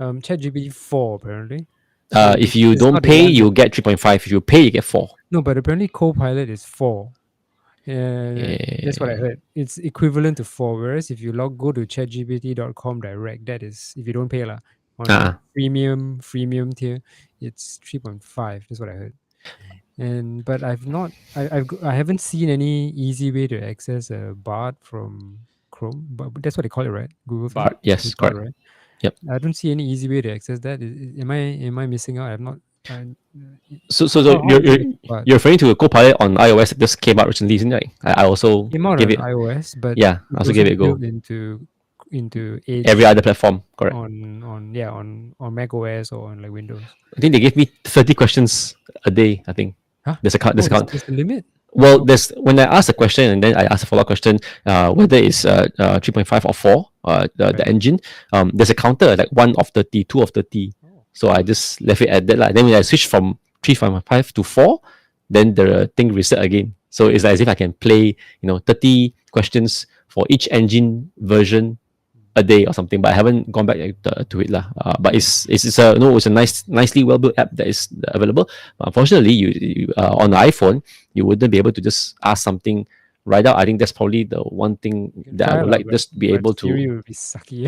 [SPEAKER 4] ChatGPT 4 apparently. So
[SPEAKER 3] If you
[SPEAKER 4] it's
[SPEAKER 3] don't
[SPEAKER 4] not the
[SPEAKER 3] pay,
[SPEAKER 4] one
[SPEAKER 3] you get 3.5. If you pay, you get 4.
[SPEAKER 4] No, but apparently Copilot is 4. That's what I heard. It's equivalent to 4. Whereas if you go to chatgpt.com direct, that is if you don't pay lah on the freemium tier, it's 3.5. That's what I heard. But I haven't seen any easy way to access a Bard from Chrome, but that's what they call it, right? Google
[SPEAKER 3] Bard, yes,
[SPEAKER 4] they call it,
[SPEAKER 3] correct.
[SPEAKER 4] right?
[SPEAKER 3] Yep.
[SPEAKER 4] I don't see any easy way to access that. Am I missing out? I'm not.
[SPEAKER 3] So
[SPEAKER 4] how do you use Bard?
[SPEAKER 3] you're referring to a Copilot on iOS that just came out recently, isn't it? I also
[SPEAKER 4] Came out
[SPEAKER 3] gave
[SPEAKER 4] on
[SPEAKER 3] it.
[SPEAKER 4] iOS, but
[SPEAKER 3] Yeah, I also gave it a go.
[SPEAKER 4] built into Edge
[SPEAKER 3] Every other platform, correct.
[SPEAKER 4] on Mac OS or on like Windows.
[SPEAKER 3] I think they gave me 30 questions a day. I think
[SPEAKER 4] Huh?
[SPEAKER 3] there's a count. There's a count.
[SPEAKER 4] There's the limit.
[SPEAKER 3] Well, there's when I ask a question and then I ask a follow-up question, whether it's 3.5 or 4, the engine, there's a counter like 1 of 30, 2 of 30. So I just left it at that. Then when I switch from 3.5 to 4, then the thing reset again. So it's like as if I can play 30 questions for each engine version a day or something, but I haven't gone back to it lah. But it's a nicely well built app that is available. Unfortunately, you on the iPhone you wouldn't be able to just ask something right out. I think that's probably the one thing that I would like just be able to.
[SPEAKER 4] Siri will be sucky.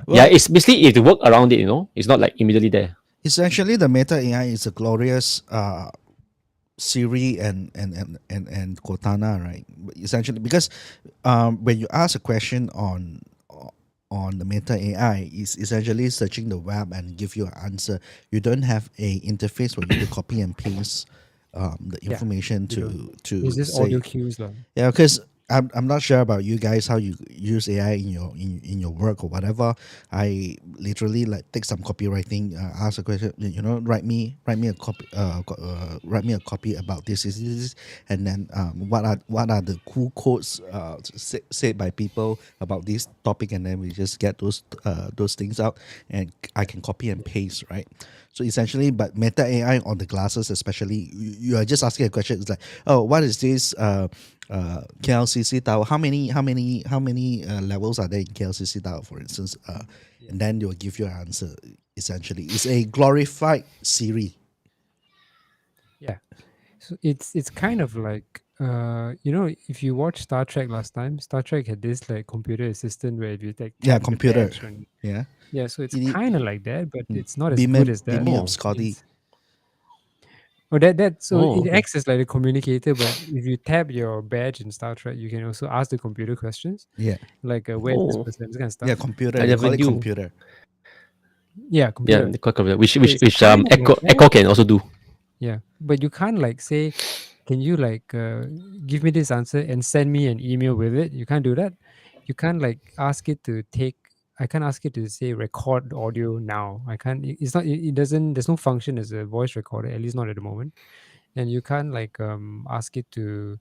[SPEAKER 3] Yeah, it's basically if you work around it, it's not like immediately there.
[SPEAKER 2] Essentially, the Meta AI is a glorious Siri and Cortana, right? Essentially, because when you ask a question on the Meta AI, is essentially searching the web and give you an answer. You don't have a interface for you to copy and paste the information to
[SPEAKER 4] It's just
[SPEAKER 2] say,
[SPEAKER 4] audio cues lah.
[SPEAKER 2] yeah, because I'm not sure about you guys how you use AI in your work or whatever. I literally like take some copywriting, ask a question, write me a copy, write me a copy about this, and then what are the cool quotes said by people about this topic, and then we just get those things out, and I can copy and paste, right? So essentially, but Meta AI on the glasses, especially, you are just asking a question. It's like, oh, what is this? KLCC Tower. How many levels are there in KLCC Tower, for instance? And then they will give you an answer. Essentially, it's a glorified Siri.
[SPEAKER 4] Yeah, so it's kind of like if you watch Star Trek last time, Star Trek had this like computer assistant where if you take
[SPEAKER 2] Computer. Yeah.
[SPEAKER 4] So it's
[SPEAKER 2] It-
[SPEAKER 4] kind of like that, but it's not as
[SPEAKER 2] Beam
[SPEAKER 4] good
[SPEAKER 2] me-
[SPEAKER 4] as that.
[SPEAKER 2] beam me up, Scotty.
[SPEAKER 4] Oh, that so
[SPEAKER 3] Oh,
[SPEAKER 4] it
[SPEAKER 3] okay.
[SPEAKER 4] acts as like a communicator, but if you tap your badge in Star Trek, you can also ask the computer questions,
[SPEAKER 2] Yeah,
[SPEAKER 4] like where's this
[SPEAKER 3] Oh,
[SPEAKER 4] person, this kind of
[SPEAKER 2] yeah,
[SPEAKER 4] stuff.
[SPEAKER 2] computer.
[SPEAKER 3] I
[SPEAKER 2] They
[SPEAKER 3] never
[SPEAKER 2] call it
[SPEAKER 3] knew.
[SPEAKER 2] computer.
[SPEAKER 4] Yeah,
[SPEAKER 3] Yeah,
[SPEAKER 4] computer.
[SPEAKER 3] the quite computer, which
[SPEAKER 4] So
[SPEAKER 3] which
[SPEAKER 4] it's
[SPEAKER 3] which
[SPEAKER 4] kind of like that.
[SPEAKER 3] Echo can also do.
[SPEAKER 4] Yeah, but you can't like say, can you like give me this answer and send me an email with it? You can't do that. You can't like ask it to take. I can't ask it to say record audio now. I can't. It's not. It doesn't. There's no function as a voice recorder. At least not at the moment. And you can't like ask it to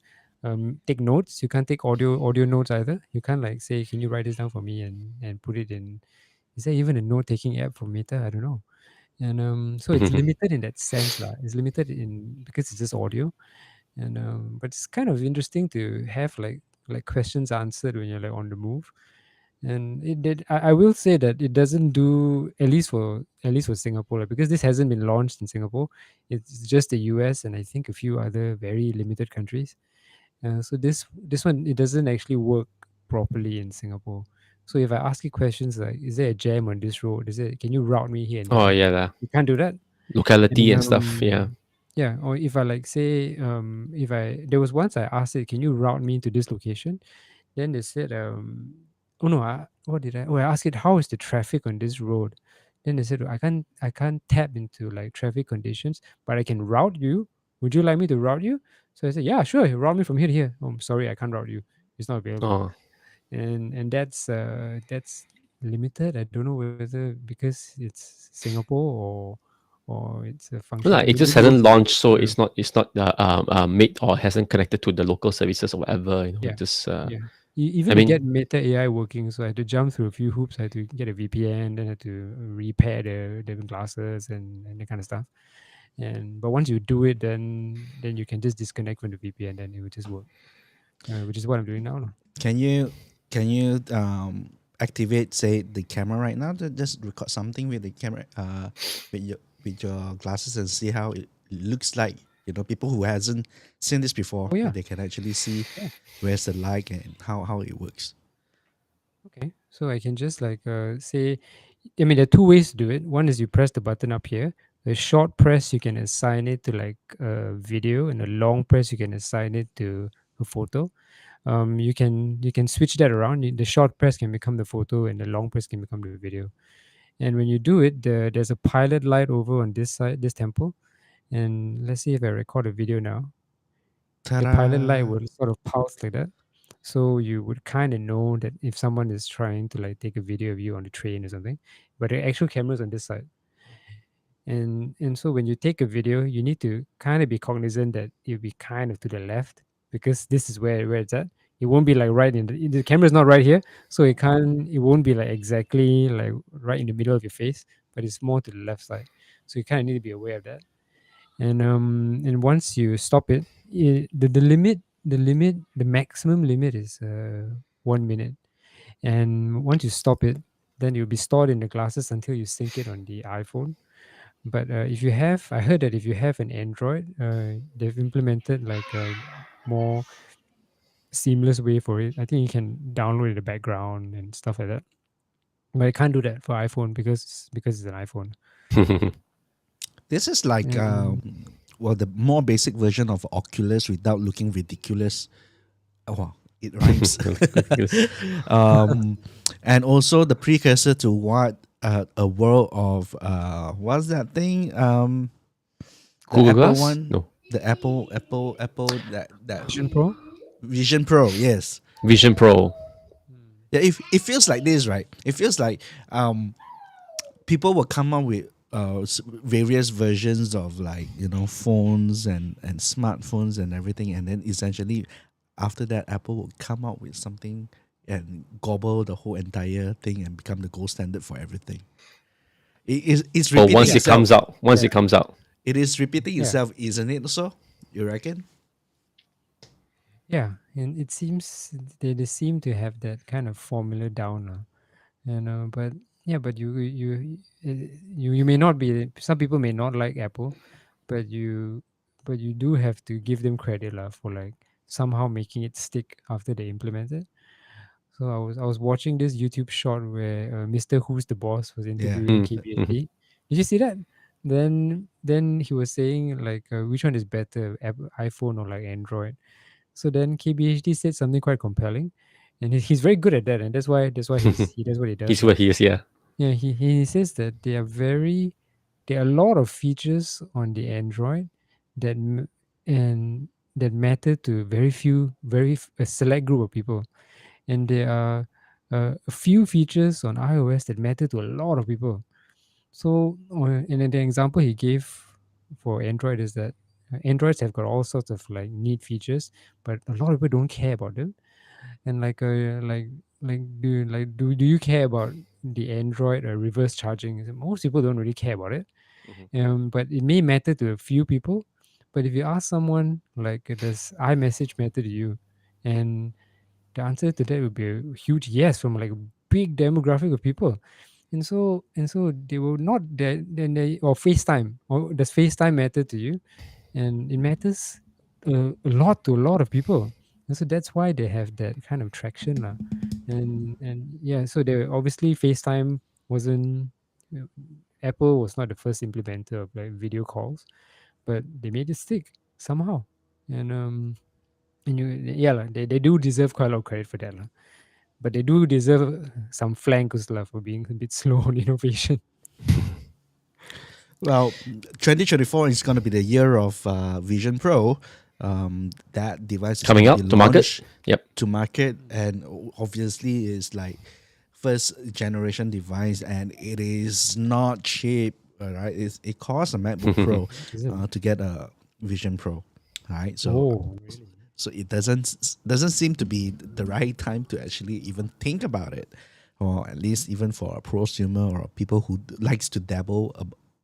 [SPEAKER 4] take notes. You can't take audio notes either. You can't like say, can you write this down for me and put it in. Is there even a note taking app for Meta? I don't know. And so it's limited in that sense lah. It's limited in because it's just audio. And but it's kind of interesting to have like questions answered when you're like on the move. And it did. I will say that it doesn't do at least for Singapore, like, because this hasn't been launched in Singapore. It's just the US and I think a few other very limited countries. So this one, it doesn't actually work properly in Singapore. So if I ask you questions like, is there a jam on this road? Is it? Can you route me here and
[SPEAKER 3] Oh
[SPEAKER 4] there?
[SPEAKER 3] yeah, lah.
[SPEAKER 4] You can't do that.
[SPEAKER 3] Locality
[SPEAKER 4] And
[SPEAKER 3] and stuff. Yeah.
[SPEAKER 4] yeah, or if I like say if I there was once I asked it, can you route me to this location? Then they said oh no, what did I asked it, how is the traffic on this road? Then they said, I can't tap into like traffic conditions, but I can route you. Would you like me to route you? So I said, yeah, sure, route me from here to here. Oh, I'm sorry, I can't route you. It's not available.
[SPEAKER 3] Oh,
[SPEAKER 4] And that's limited. I don't know whether because it's Singapore or it's a
[SPEAKER 3] no lah,
[SPEAKER 4] function.
[SPEAKER 3] it just
[SPEAKER 4] Maybe
[SPEAKER 3] hasn't
[SPEAKER 4] it's
[SPEAKER 3] launched, so
[SPEAKER 4] the
[SPEAKER 3] it's not made or hasn't connected to the local services or whatever. You know,
[SPEAKER 4] yeah.
[SPEAKER 3] it just
[SPEAKER 4] Yeah.
[SPEAKER 3] I
[SPEAKER 4] Even to get
[SPEAKER 3] mean,
[SPEAKER 4] Meta AI working, so I had to jump through a few hoops. I had to get a VPN, then I had to repair the glasses and that kind of stuff. And but once you do it, then you can just disconnect from the VPN, then it will just work. Which is what I'm doing now. No?
[SPEAKER 2] Can you activate, say, the camera right now to just record something with the camera with your glasses and see how it looks like? People who hasn't seen this before,
[SPEAKER 4] Oh yeah,
[SPEAKER 2] they can actually see
[SPEAKER 4] yeah.
[SPEAKER 2] where's the light and how it works.
[SPEAKER 4] Okay. So I can just like say, I mean, there are two ways to do it. One is you press the button up here. The short press you can assign it to like a video, and a long press you can assign it to a photo. You can switch that around. The short press can become the photo, and the long press can become the video. And when you do it, there's a pilot light over on this side, this temple. And let's see if I record a video now. The pilot light
[SPEAKER 2] Ta-da!
[SPEAKER 4] will sort of pulse like that. So you would kind of know that if someone is trying to like take a video of you on the train or something. But the actual camera's on this side. And so when you take a video, you need to kind of be cognizant that it'll be kind of to the left, because this is where it's at. It won't be like right in the camera's not right here, so it won't be like exactly like right in the middle of your face, but it's more to the left side. So you kind of need to be aware of that. And once you stop it, the maximum limit is 1 minute. And once you stop it, then it'll be stored in the glasses until you sync it on the iPhone. But I heard that if you have an Android, they've implemented like a more seamless way for it. I think you can download it in the background and stuff like that. But I can't do that for iPhone because it's an iPhone.
[SPEAKER 2] This is like
[SPEAKER 4] And
[SPEAKER 2] the more basic version of Oculus without looking ridiculous. Oh, wow, it rhymes. And also the precursor to what a world of what's that thing? The
[SPEAKER 3] Google
[SPEAKER 2] Apple
[SPEAKER 3] Glass?
[SPEAKER 2] one,
[SPEAKER 3] No,
[SPEAKER 2] the Apple that
[SPEAKER 4] Vision Pro.
[SPEAKER 2] Vision Pro. Yes,
[SPEAKER 3] Vision Pro.
[SPEAKER 2] yeah. If it feels like this, right? It feels like people will come up with various versions of like phones and smartphones and everything, and then essentially after that Apple will come out with something and gobble the whole entire thing and become the gold standard for everything. It's
[SPEAKER 3] Or
[SPEAKER 2] repeating
[SPEAKER 3] once it
[SPEAKER 2] itself.
[SPEAKER 3] comes out, once
[SPEAKER 4] Yeah.
[SPEAKER 3] it comes out.
[SPEAKER 2] It is repeating
[SPEAKER 4] Yeah.
[SPEAKER 2] itself, isn't it? Also, you reckon?
[SPEAKER 4] Yeah, and it seems they seem to have that kind of formula down now. But yeah, but you may not be. Some people may not like Apple, but you do have to give them credit lah for like somehow making it stick after they implement it. So I was watching this YouTube short where Mr. Who's the Boss was
[SPEAKER 2] Yeah.
[SPEAKER 4] interviewing
[SPEAKER 3] Mm.
[SPEAKER 4] KPMG. Did you see that? then he was saying like which one is better, iPhone or like Android. So then KBHD said something quite compelling, and he's very good at that, and that's why he does what he does.
[SPEAKER 3] He's what he is. Yeah.
[SPEAKER 4] Yeah, he says that there are a lot of features on the Android that and that matter to a select group of people, and there are a few features on iOS that matter to a lot of people. So, and then the example he gave for Android is that Androids have got all sorts of like neat features, but a lot of people don't care about them. And do you care about the Android reverse charging? Most people don't really care about it. But it may matter to a few people. But if you ask someone like, does iMessage matter to you? And the answer to that would be a huge yes from like a big demographic of people. And so they will not then they or FaceTime. Or does FaceTime matter to you? And it matters a lot to a lot of people. And so that's why they have that kind of traction. lah. And yeah, so they obviously FaceTime wasn't Apple was not the first implementer of like video calls, but they made it stick somehow. And yeah, they do deserve quite a lot of credit for that. But they do deserve some flankers for being a bit slow on innovation.
[SPEAKER 2] Well, 2024 is going to be the year of Vision Pro. That device is
[SPEAKER 3] Coming
[SPEAKER 2] gonna
[SPEAKER 3] out
[SPEAKER 2] be
[SPEAKER 3] to market.
[SPEAKER 2] launched
[SPEAKER 3] Yep.
[SPEAKER 2] to market, and obviously is like first generation device, and it is not cheap. All right, it costs a MacBook Pro
[SPEAKER 4] Is it?
[SPEAKER 2] to get a Vision Pro. All right, so
[SPEAKER 4] Oh, really?
[SPEAKER 2] so it doesn't seem to be the right time to actually even think about it, or at least even for a prosumer or people who likes to dabble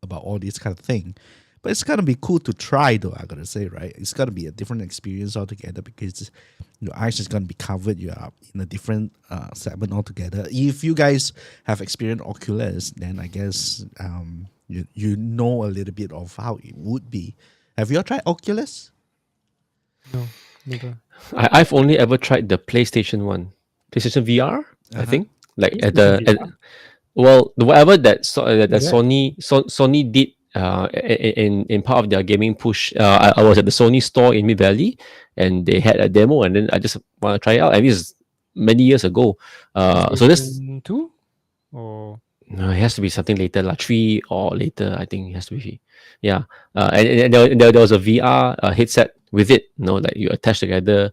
[SPEAKER 2] about all this kind of thing. But it's gonna be cool to try, though. I gotta say, right? It's gonna be a different experience altogether because your eyes is gonna be covered. You are in a different segment altogether. If you guys have experienced Oculus, then I guess you know a little bit of how it would be. Have you all tried Oculus?
[SPEAKER 4] No, never.
[SPEAKER 3] I've only ever tried the PlayStation one, PlayStation VR. I think like at the
[SPEAKER 4] PlayStation
[SPEAKER 3] well, whatever that
[SPEAKER 4] Is that-
[SPEAKER 3] Sony did in part of their gaming push. I was at the Sony store in Mid Valley, and they had a demo, and then I just want to try it out. And this is many years ago. So this
[SPEAKER 4] PlayStation 2 or
[SPEAKER 3] no, it has to be something later, like 3 or later. I think it has to be. Yeah, and there was a VR headset with it. You know, like you attach together.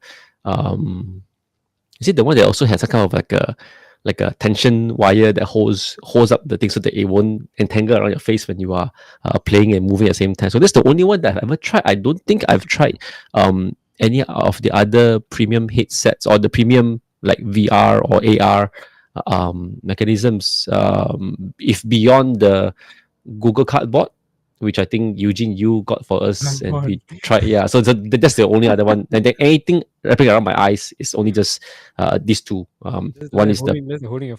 [SPEAKER 3] Is it the one that also has a kind of like a tension wire that holds up the thing so that it won't entangle around your face when you are playing and moving at the same time? So that's the only one that I've ever tried. I don't think I've tried any of the other premium headsets or the premium like VR or AR mechanisms. If beyond the Google Cardboard, which I think Eugene you got for us, and we tried. Yeah, so that's the only other one. And then anything wrapping around my eyes is only just these two. One is the
[SPEAKER 4] holding your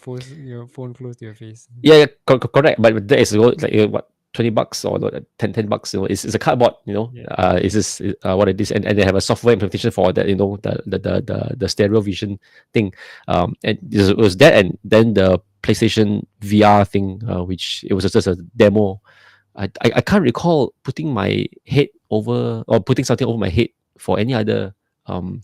[SPEAKER 4] phone close to your face.
[SPEAKER 3] yeah, correct. But that is like what $20 or $10. You know, it's a cardboard. You know, it's just what it is, and they have a software implementation for that. You know, the stereo vision thing. And it was that, and then the PlayStation VR thing, which it was just a demo. I can't recall putting my head over or putting something over my head for any other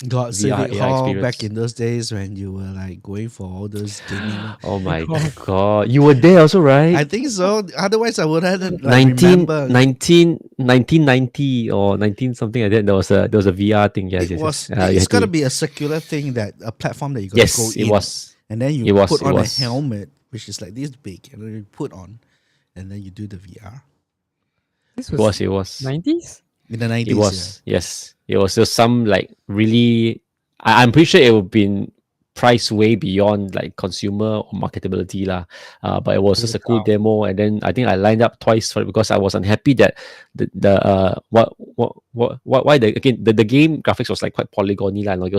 [SPEAKER 2] God save
[SPEAKER 3] VR
[SPEAKER 2] it
[SPEAKER 3] AR
[SPEAKER 2] all
[SPEAKER 3] experience.
[SPEAKER 2] back in those days when you were like going for all those gaming.
[SPEAKER 3] Oh my god, you were there also, right?
[SPEAKER 2] I think so. Otherwise, I would have like,
[SPEAKER 3] 1990 or 19 something like that. There was a VR thing. Yes,
[SPEAKER 2] It was.
[SPEAKER 3] You
[SPEAKER 2] It's
[SPEAKER 3] had
[SPEAKER 2] gonna
[SPEAKER 3] to-
[SPEAKER 2] be a circular thing, that a platform that you gotta
[SPEAKER 3] Yes,
[SPEAKER 2] go
[SPEAKER 3] it
[SPEAKER 2] in,
[SPEAKER 3] was.
[SPEAKER 2] and then you
[SPEAKER 3] It was,
[SPEAKER 2] put
[SPEAKER 3] it
[SPEAKER 2] on
[SPEAKER 3] was.
[SPEAKER 2] a helmet, which is like this big, and then you put on, and then you do the VR
[SPEAKER 4] This
[SPEAKER 3] It
[SPEAKER 4] was
[SPEAKER 3] was.
[SPEAKER 4] 90s.
[SPEAKER 2] in the 90s.
[SPEAKER 3] It was. Yes, it was just some like really. I'm pretty sure it would been priced way beyond like consumer or marketability lah. But it was just a cool demo, and then I think I lined up twice for it because I was unhappy that why the game graphics was like quite polygony lah. Like it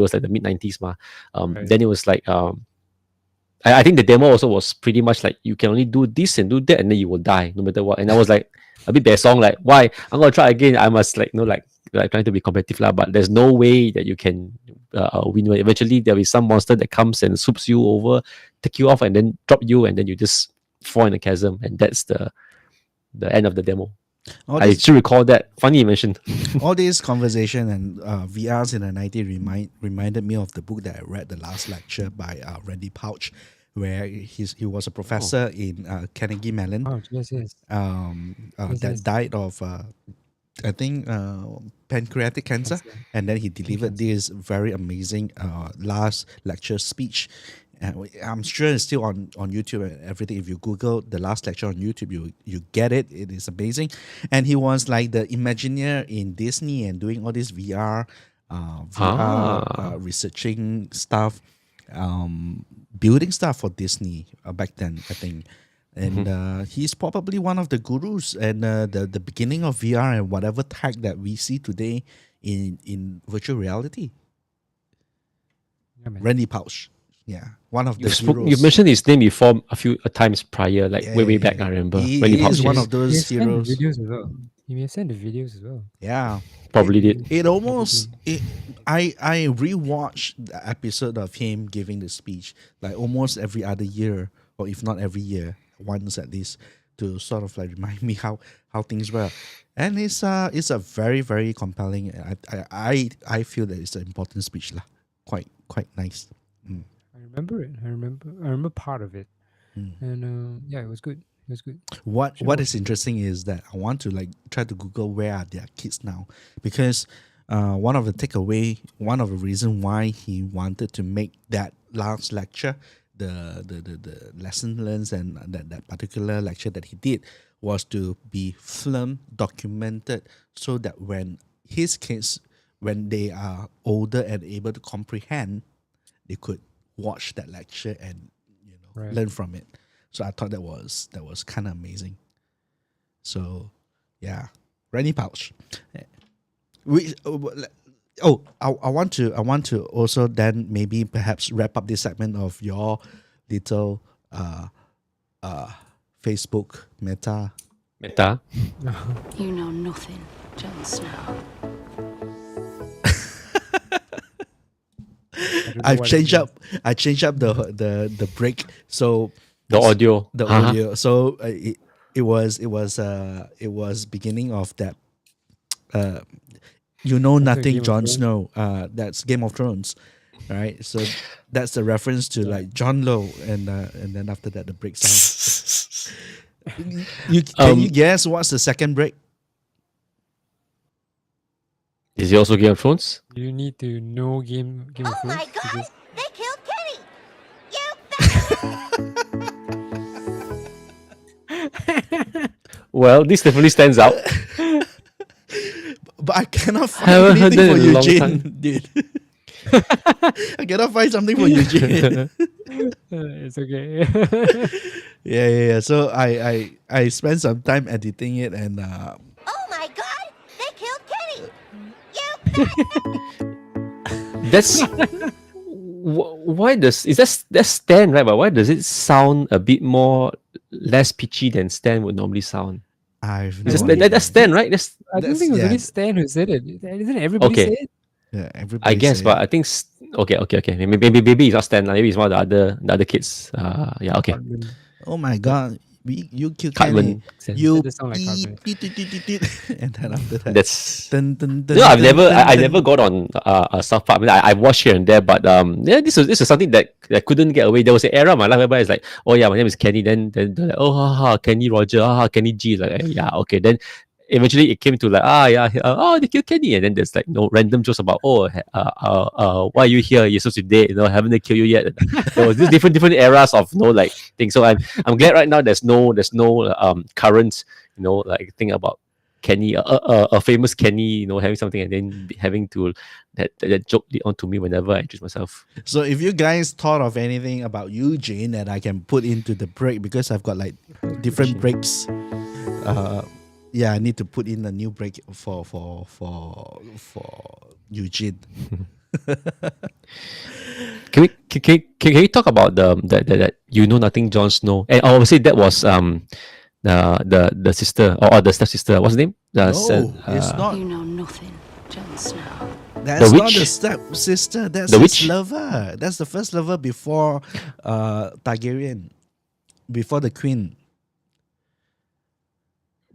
[SPEAKER 3] was like the mid 90s ma.
[SPEAKER 4] Right.
[SPEAKER 3] Then it was like I think the demo also was pretty much like you can only do this and do that, and then you will die no matter what. And I was like a bit bad song, like why I'm gonna try again. I must like trying to be competitive lah, but there's no way that you can win. Eventually there'll be some monster that comes and swoops you over, take you off, and then drop you, and then you just fall in a chasm. And that's the end of the demo.
[SPEAKER 2] All
[SPEAKER 3] I
[SPEAKER 2] this,
[SPEAKER 3] still recall that. Funny you mentioned.
[SPEAKER 2] all this conversation and VRs in the 90s reminded me of the book that I read, The Last Lecture by Randy Pouch, where he was a professor in Carnegie Mellon.
[SPEAKER 4] Oh, yes, yes.
[SPEAKER 2] That
[SPEAKER 4] yes.
[SPEAKER 2] died of I think pancreatic cancer, and then he delivered this very amazing last lecture speech. I'm sure it's still on YouTube and everything. If you Google The Last Lecture on YouTube, you get it. It is amazing. And he was like the Imagineer in Disney and doing all this VR researching stuff, building stuff for Disney back then, I think. And he's probably one of the gurus and the beginning of VR and whatever tech that we see today in virtual reality.
[SPEAKER 4] Yeah, man.
[SPEAKER 2] Randy Pouch. Yeah, one of the
[SPEAKER 3] You
[SPEAKER 2] heroes.
[SPEAKER 3] mentioned his name before a few times prior, like
[SPEAKER 2] Yeah,
[SPEAKER 3] way
[SPEAKER 2] yeah,
[SPEAKER 3] back.
[SPEAKER 2] yeah.
[SPEAKER 3] I remember.
[SPEAKER 2] He
[SPEAKER 3] Randy
[SPEAKER 2] is
[SPEAKER 3] Pouch,
[SPEAKER 2] one
[SPEAKER 3] yes.
[SPEAKER 2] of those
[SPEAKER 4] He may have
[SPEAKER 2] heroes.
[SPEAKER 4] sent the videos as well. He may have sent the videos as well.
[SPEAKER 2] Yeah,
[SPEAKER 3] Probably did.
[SPEAKER 2] it almost I rewatched the episode of him giving the speech like almost every other year, or if not every year, once at least, to sort of like remind me how things were. And it's a very, very compelling. I feel that it's an important speech lah. Quite nice.
[SPEAKER 4] I remember it. I remember part of it. And yeah, it was good. It was good.
[SPEAKER 2] What
[SPEAKER 4] Sure.
[SPEAKER 2] is interesting is that I want to like try to Google where are their kids now, because one of the reason why he wanted to make that last lecture, the lesson learned and that particular lecture that he did was to be film documented, so that when his kids, when they are older and able to comprehend, they could watch that lecture and
[SPEAKER 4] Right.
[SPEAKER 2] learn from it. So I thought that was kind of amazing. So yeah, Randy Pouch. I want to also then maybe perhaps wrap up this segment of your little Facebook meta.
[SPEAKER 3] Meta.
[SPEAKER 5] You know nothing, Jon Snow.
[SPEAKER 2] I changed up the break, so
[SPEAKER 3] The audio.
[SPEAKER 2] the
[SPEAKER 3] Uh-huh.
[SPEAKER 2] audio. So it was beginning of that. You know nothing,
[SPEAKER 4] Game of
[SPEAKER 2] Jon
[SPEAKER 4] Thrones?
[SPEAKER 2] Snow. That's Game of Thrones, right? So that's the reference to like John Lowe, and then after that the break sound. Can you guess what's the second break?
[SPEAKER 3] Is he also Game of Thrones?
[SPEAKER 4] You need to know Game of
[SPEAKER 5] Oh
[SPEAKER 4] Thrones.
[SPEAKER 5] my god!
[SPEAKER 4] because-
[SPEAKER 5] They killed Kenny! You
[SPEAKER 3] Well, this definitely stands out.
[SPEAKER 2] But I cannot find
[SPEAKER 3] Haven't heard
[SPEAKER 2] anything
[SPEAKER 3] that
[SPEAKER 2] for
[SPEAKER 3] in a long
[SPEAKER 2] Eugene,
[SPEAKER 3] time.
[SPEAKER 2] dude. I cannot find something for Eugene.
[SPEAKER 4] It's okay.
[SPEAKER 2] Yeah. So I spent some time editing it, and
[SPEAKER 5] Oh my god! They killed Kenny!
[SPEAKER 3] That's why is that's Stan, right? But why does it sound a bit more less pitchy than Stan would normally sound?
[SPEAKER 2] I've
[SPEAKER 3] Is
[SPEAKER 2] no
[SPEAKER 3] that-
[SPEAKER 2] idea.
[SPEAKER 3] that's Stan, right? That's
[SPEAKER 4] I don't
[SPEAKER 2] That's-
[SPEAKER 4] think it was
[SPEAKER 2] yeah.
[SPEAKER 4] only Stan who said it. Isn't everybody
[SPEAKER 3] Okay.
[SPEAKER 4] say it?
[SPEAKER 2] Yeah, everybody.
[SPEAKER 3] I guess,
[SPEAKER 2] say
[SPEAKER 3] but
[SPEAKER 2] it.
[SPEAKER 3] I think okay. Maybe it's not Stan. Maybe it's one of the other kids. Yeah, okay.
[SPEAKER 4] Cartman.
[SPEAKER 2] Oh my god, you killed Kenny.
[SPEAKER 3] Cartman. Stan.
[SPEAKER 2] You
[SPEAKER 4] That does sound like Cartman.
[SPEAKER 2] and then after that,
[SPEAKER 3] That's
[SPEAKER 2] dun, dun, dun,
[SPEAKER 3] no. I've
[SPEAKER 2] dun,
[SPEAKER 3] never.
[SPEAKER 2] dun,
[SPEAKER 3] I
[SPEAKER 2] dun.
[SPEAKER 3] never got on South Park. I mean, I watched here and there, but yeah, this is something that couldn't get away. There was an era of my life where it's like, oh yeah, my name is Kenny. Then they're like, oh Kenny Roger, Kenny G. Like yeah, okay. Then eventually it came to like they killed Kenny, and then there's like no random jokes about why are you here? You're supposed to be dead. Haven't they killed you yet? There was these different eras of like things. So I'm glad right now there's no current like thing about Kenny, a famous Kenny, having something and then having to that joke lead on to me whenever I introduce myself.
[SPEAKER 2] So if you guys thought of anything about Eugene that I can put into the break, because I've got like different breaks. Yeah, I need to put in a new break for Eugene.
[SPEAKER 3] Can we talk about that you know nothing Jon Snow? And obviously that was the sister or the stepsister. What's the name?
[SPEAKER 2] No, it's not.
[SPEAKER 5] You know nothing, Jon Snow.
[SPEAKER 2] That's
[SPEAKER 3] The
[SPEAKER 2] not the
[SPEAKER 3] witch?
[SPEAKER 2] step sister. That's
[SPEAKER 3] The
[SPEAKER 2] his
[SPEAKER 3] witch?
[SPEAKER 2] lover. That's the first lover before Targaryen, before the queen.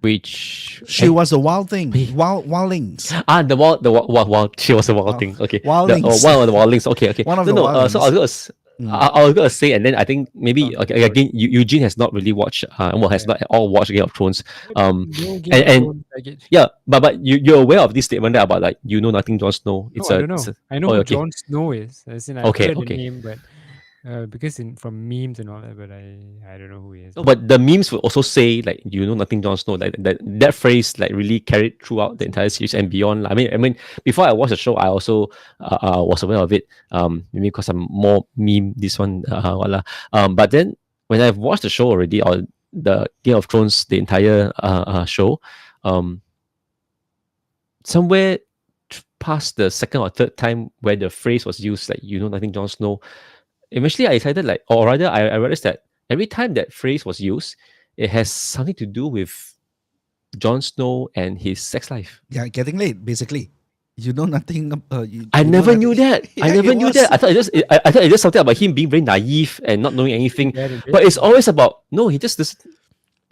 [SPEAKER 3] Which
[SPEAKER 2] She was a wild thing.
[SPEAKER 3] Wait.
[SPEAKER 2] Wildlings.
[SPEAKER 3] the wild she was a wild thing. Okay,
[SPEAKER 2] Wildlings.
[SPEAKER 3] one of the wildlings. Okay, okay.
[SPEAKER 2] One of
[SPEAKER 3] no,
[SPEAKER 2] the
[SPEAKER 3] no. So I was gonna, I was gonna say, and then I think maybe okay, again, Eugene has not really watched. Has not at all watched Game of Thrones.
[SPEAKER 4] No Game of
[SPEAKER 3] and
[SPEAKER 4] Thrones baggage.
[SPEAKER 3] yeah, but you're aware of this statement there about like you know nothing, Jon Snow.
[SPEAKER 4] No, I don't know. I know
[SPEAKER 3] oh,
[SPEAKER 4] who
[SPEAKER 3] okay.
[SPEAKER 4] Jon Snow is. As in, I've
[SPEAKER 3] Okay,
[SPEAKER 4] heard
[SPEAKER 3] okay.
[SPEAKER 4] the name, but because from memes and all that, but I don't know who he is.
[SPEAKER 3] No, but the memes will also say like you know nothing, Jon Snow. Like that phrase like really carried throughout the entire series and beyond. I mean, before I watched the show, I also was aware of it. Maybe because I'm more meme this one. But then when I've watched the show already, or the Game of Thrones, the entire show, somewhere past the second or third time where the phrase was used, like you know nothing, Jon Snow. Eventually, I decided like, or rather, I realized that every time that phrase was used, it has something to do with Jon Snow and his sex life.
[SPEAKER 2] Yeah, getting laid, basically. You know nothing.
[SPEAKER 3] I never knew that. I
[SPEAKER 2] Yeah,
[SPEAKER 3] never
[SPEAKER 2] it
[SPEAKER 3] knew
[SPEAKER 2] was.
[SPEAKER 3] that. I thought it just something about him being very naive and not knowing anything.
[SPEAKER 4] Yeah, it
[SPEAKER 3] But
[SPEAKER 4] is.
[SPEAKER 3] it's always about no. He just does.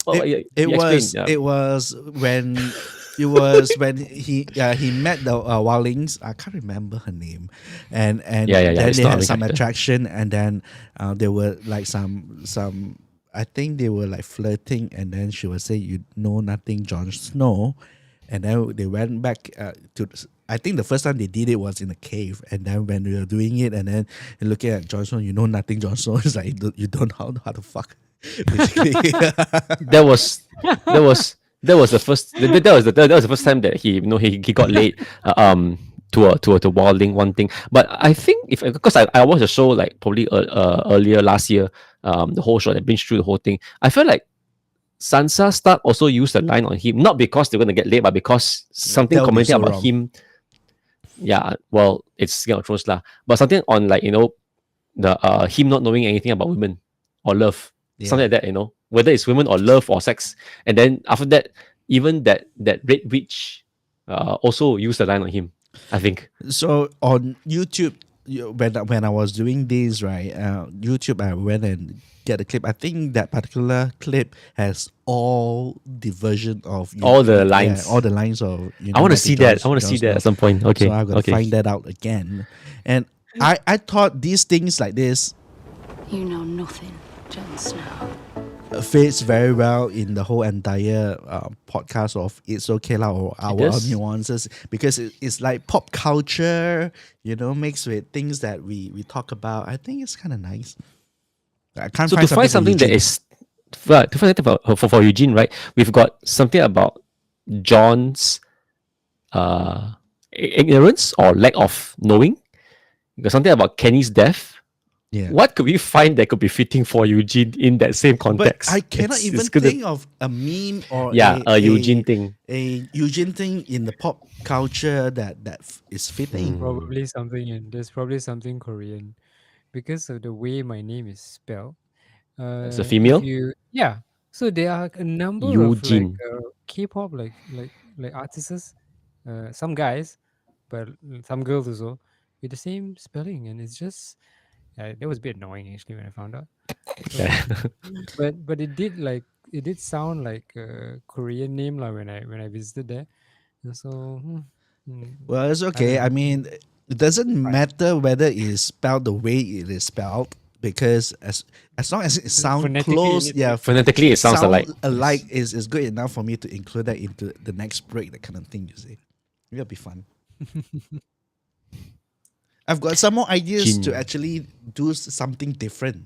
[SPEAKER 3] Oh,
[SPEAKER 2] It
[SPEAKER 3] you
[SPEAKER 2] was.
[SPEAKER 3] explain, yeah.
[SPEAKER 2] It was when. It was when he met the Wildlings. I can't remember her name, and
[SPEAKER 3] Yeah.
[SPEAKER 2] then
[SPEAKER 3] It's
[SPEAKER 2] they
[SPEAKER 3] not
[SPEAKER 2] had
[SPEAKER 3] a
[SPEAKER 2] some
[SPEAKER 3] character.
[SPEAKER 2] attraction, and then there were like some. I think they were like flirting, and then she would say, "You know nothing, Jon Snow," and then they went back to. I think the first time they did it was in a cave, and then when they were doing it, and then you're looking at Jon Snow, you know nothing, Jon Snow is like you don't know how to fuck, basically.
[SPEAKER 3] That was the first that was the first time that he he got laid to a wildling one thing. But I think if because I watched the show like probably earlier last year, the whole show, I binged through the whole thing. I felt like Sansa Stark also used the line on him, not because they're gonna get laid, but because something
[SPEAKER 2] That would be
[SPEAKER 3] commented
[SPEAKER 2] so
[SPEAKER 3] about
[SPEAKER 2] wrong.
[SPEAKER 3] him. Yeah, well, it's Game of Thrones lah. But something on like the him not knowing anything about women or love, something like that. Whether it's women or love or sex. And then after that, even that Red Witch also used the line on him, I think.
[SPEAKER 2] So on YouTube, when I was doing this, right, YouTube, I went and get a clip. I think that particular clip has all the version of
[SPEAKER 3] All the lines.
[SPEAKER 2] all the lines of.
[SPEAKER 3] I want to see that. I want to see that at some point. Okay.
[SPEAKER 2] So I'm gonna
[SPEAKER 3] okay.
[SPEAKER 2] find that out again. And I thought these things like this
[SPEAKER 5] You know nothing, Jon Snow.
[SPEAKER 2] fits very well in the whole entire podcast of It's Okay Lah or Our
[SPEAKER 3] does.
[SPEAKER 2] Nuances, because it's like pop culture, mixed with things that we talk about. I think it's kind of nice. I can't
[SPEAKER 3] So
[SPEAKER 2] find
[SPEAKER 3] to find something that
[SPEAKER 2] Eugene.
[SPEAKER 3] is to find something for Eugene, right? We've got something about John's ignorance or lack of knowing. We got something about Kenny's death.
[SPEAKER 2] Yeah.
[SPEAKER 3] What could we find that could be fitting for Eugene in that same
[SPEAKER 2] But
[SPEAKER 3] context?
[SPEAKER 2] I cannot even
[SPEAKER 3] it's gonna-
[SPEAKER 2] think of a meme or
[SPEAKER 3] a Eugene thing.
[SPEAKER 2] a Eugene thing in the pop culture that is fitting.
[SPEAKER 4] There's probably something Korean because of the way my name is spelled.
[SPEAKER 3] It's a female?
[SPEAKER 4] So there are a number
[SPEAKER 3] Eugene.
[SPEAKER 4] of like K-pop like artists, some guys, but some girls also with the same spelling, and it's just that was a bit annoying actually when I found out. But it did sound like a Korean name like when I visited there. And so
[SPEAKER 2] Well, it's okay. I mean, it doesn't matter whether it is spelled the way it is spelled, because as long as it sounds
[SPEAKER 4] Phonetically,
[SPEAKER 2] close,
[SPEAKER 3] Phonetically, it sounds alike.
[SPEAKER 2] alike is good enough for me to include that into the next break, that kind of thing. You see, it'll be fun. I've got some more ideas to
[SPEAKER 3] Jin.
[SPEAKER 2] actually do something different,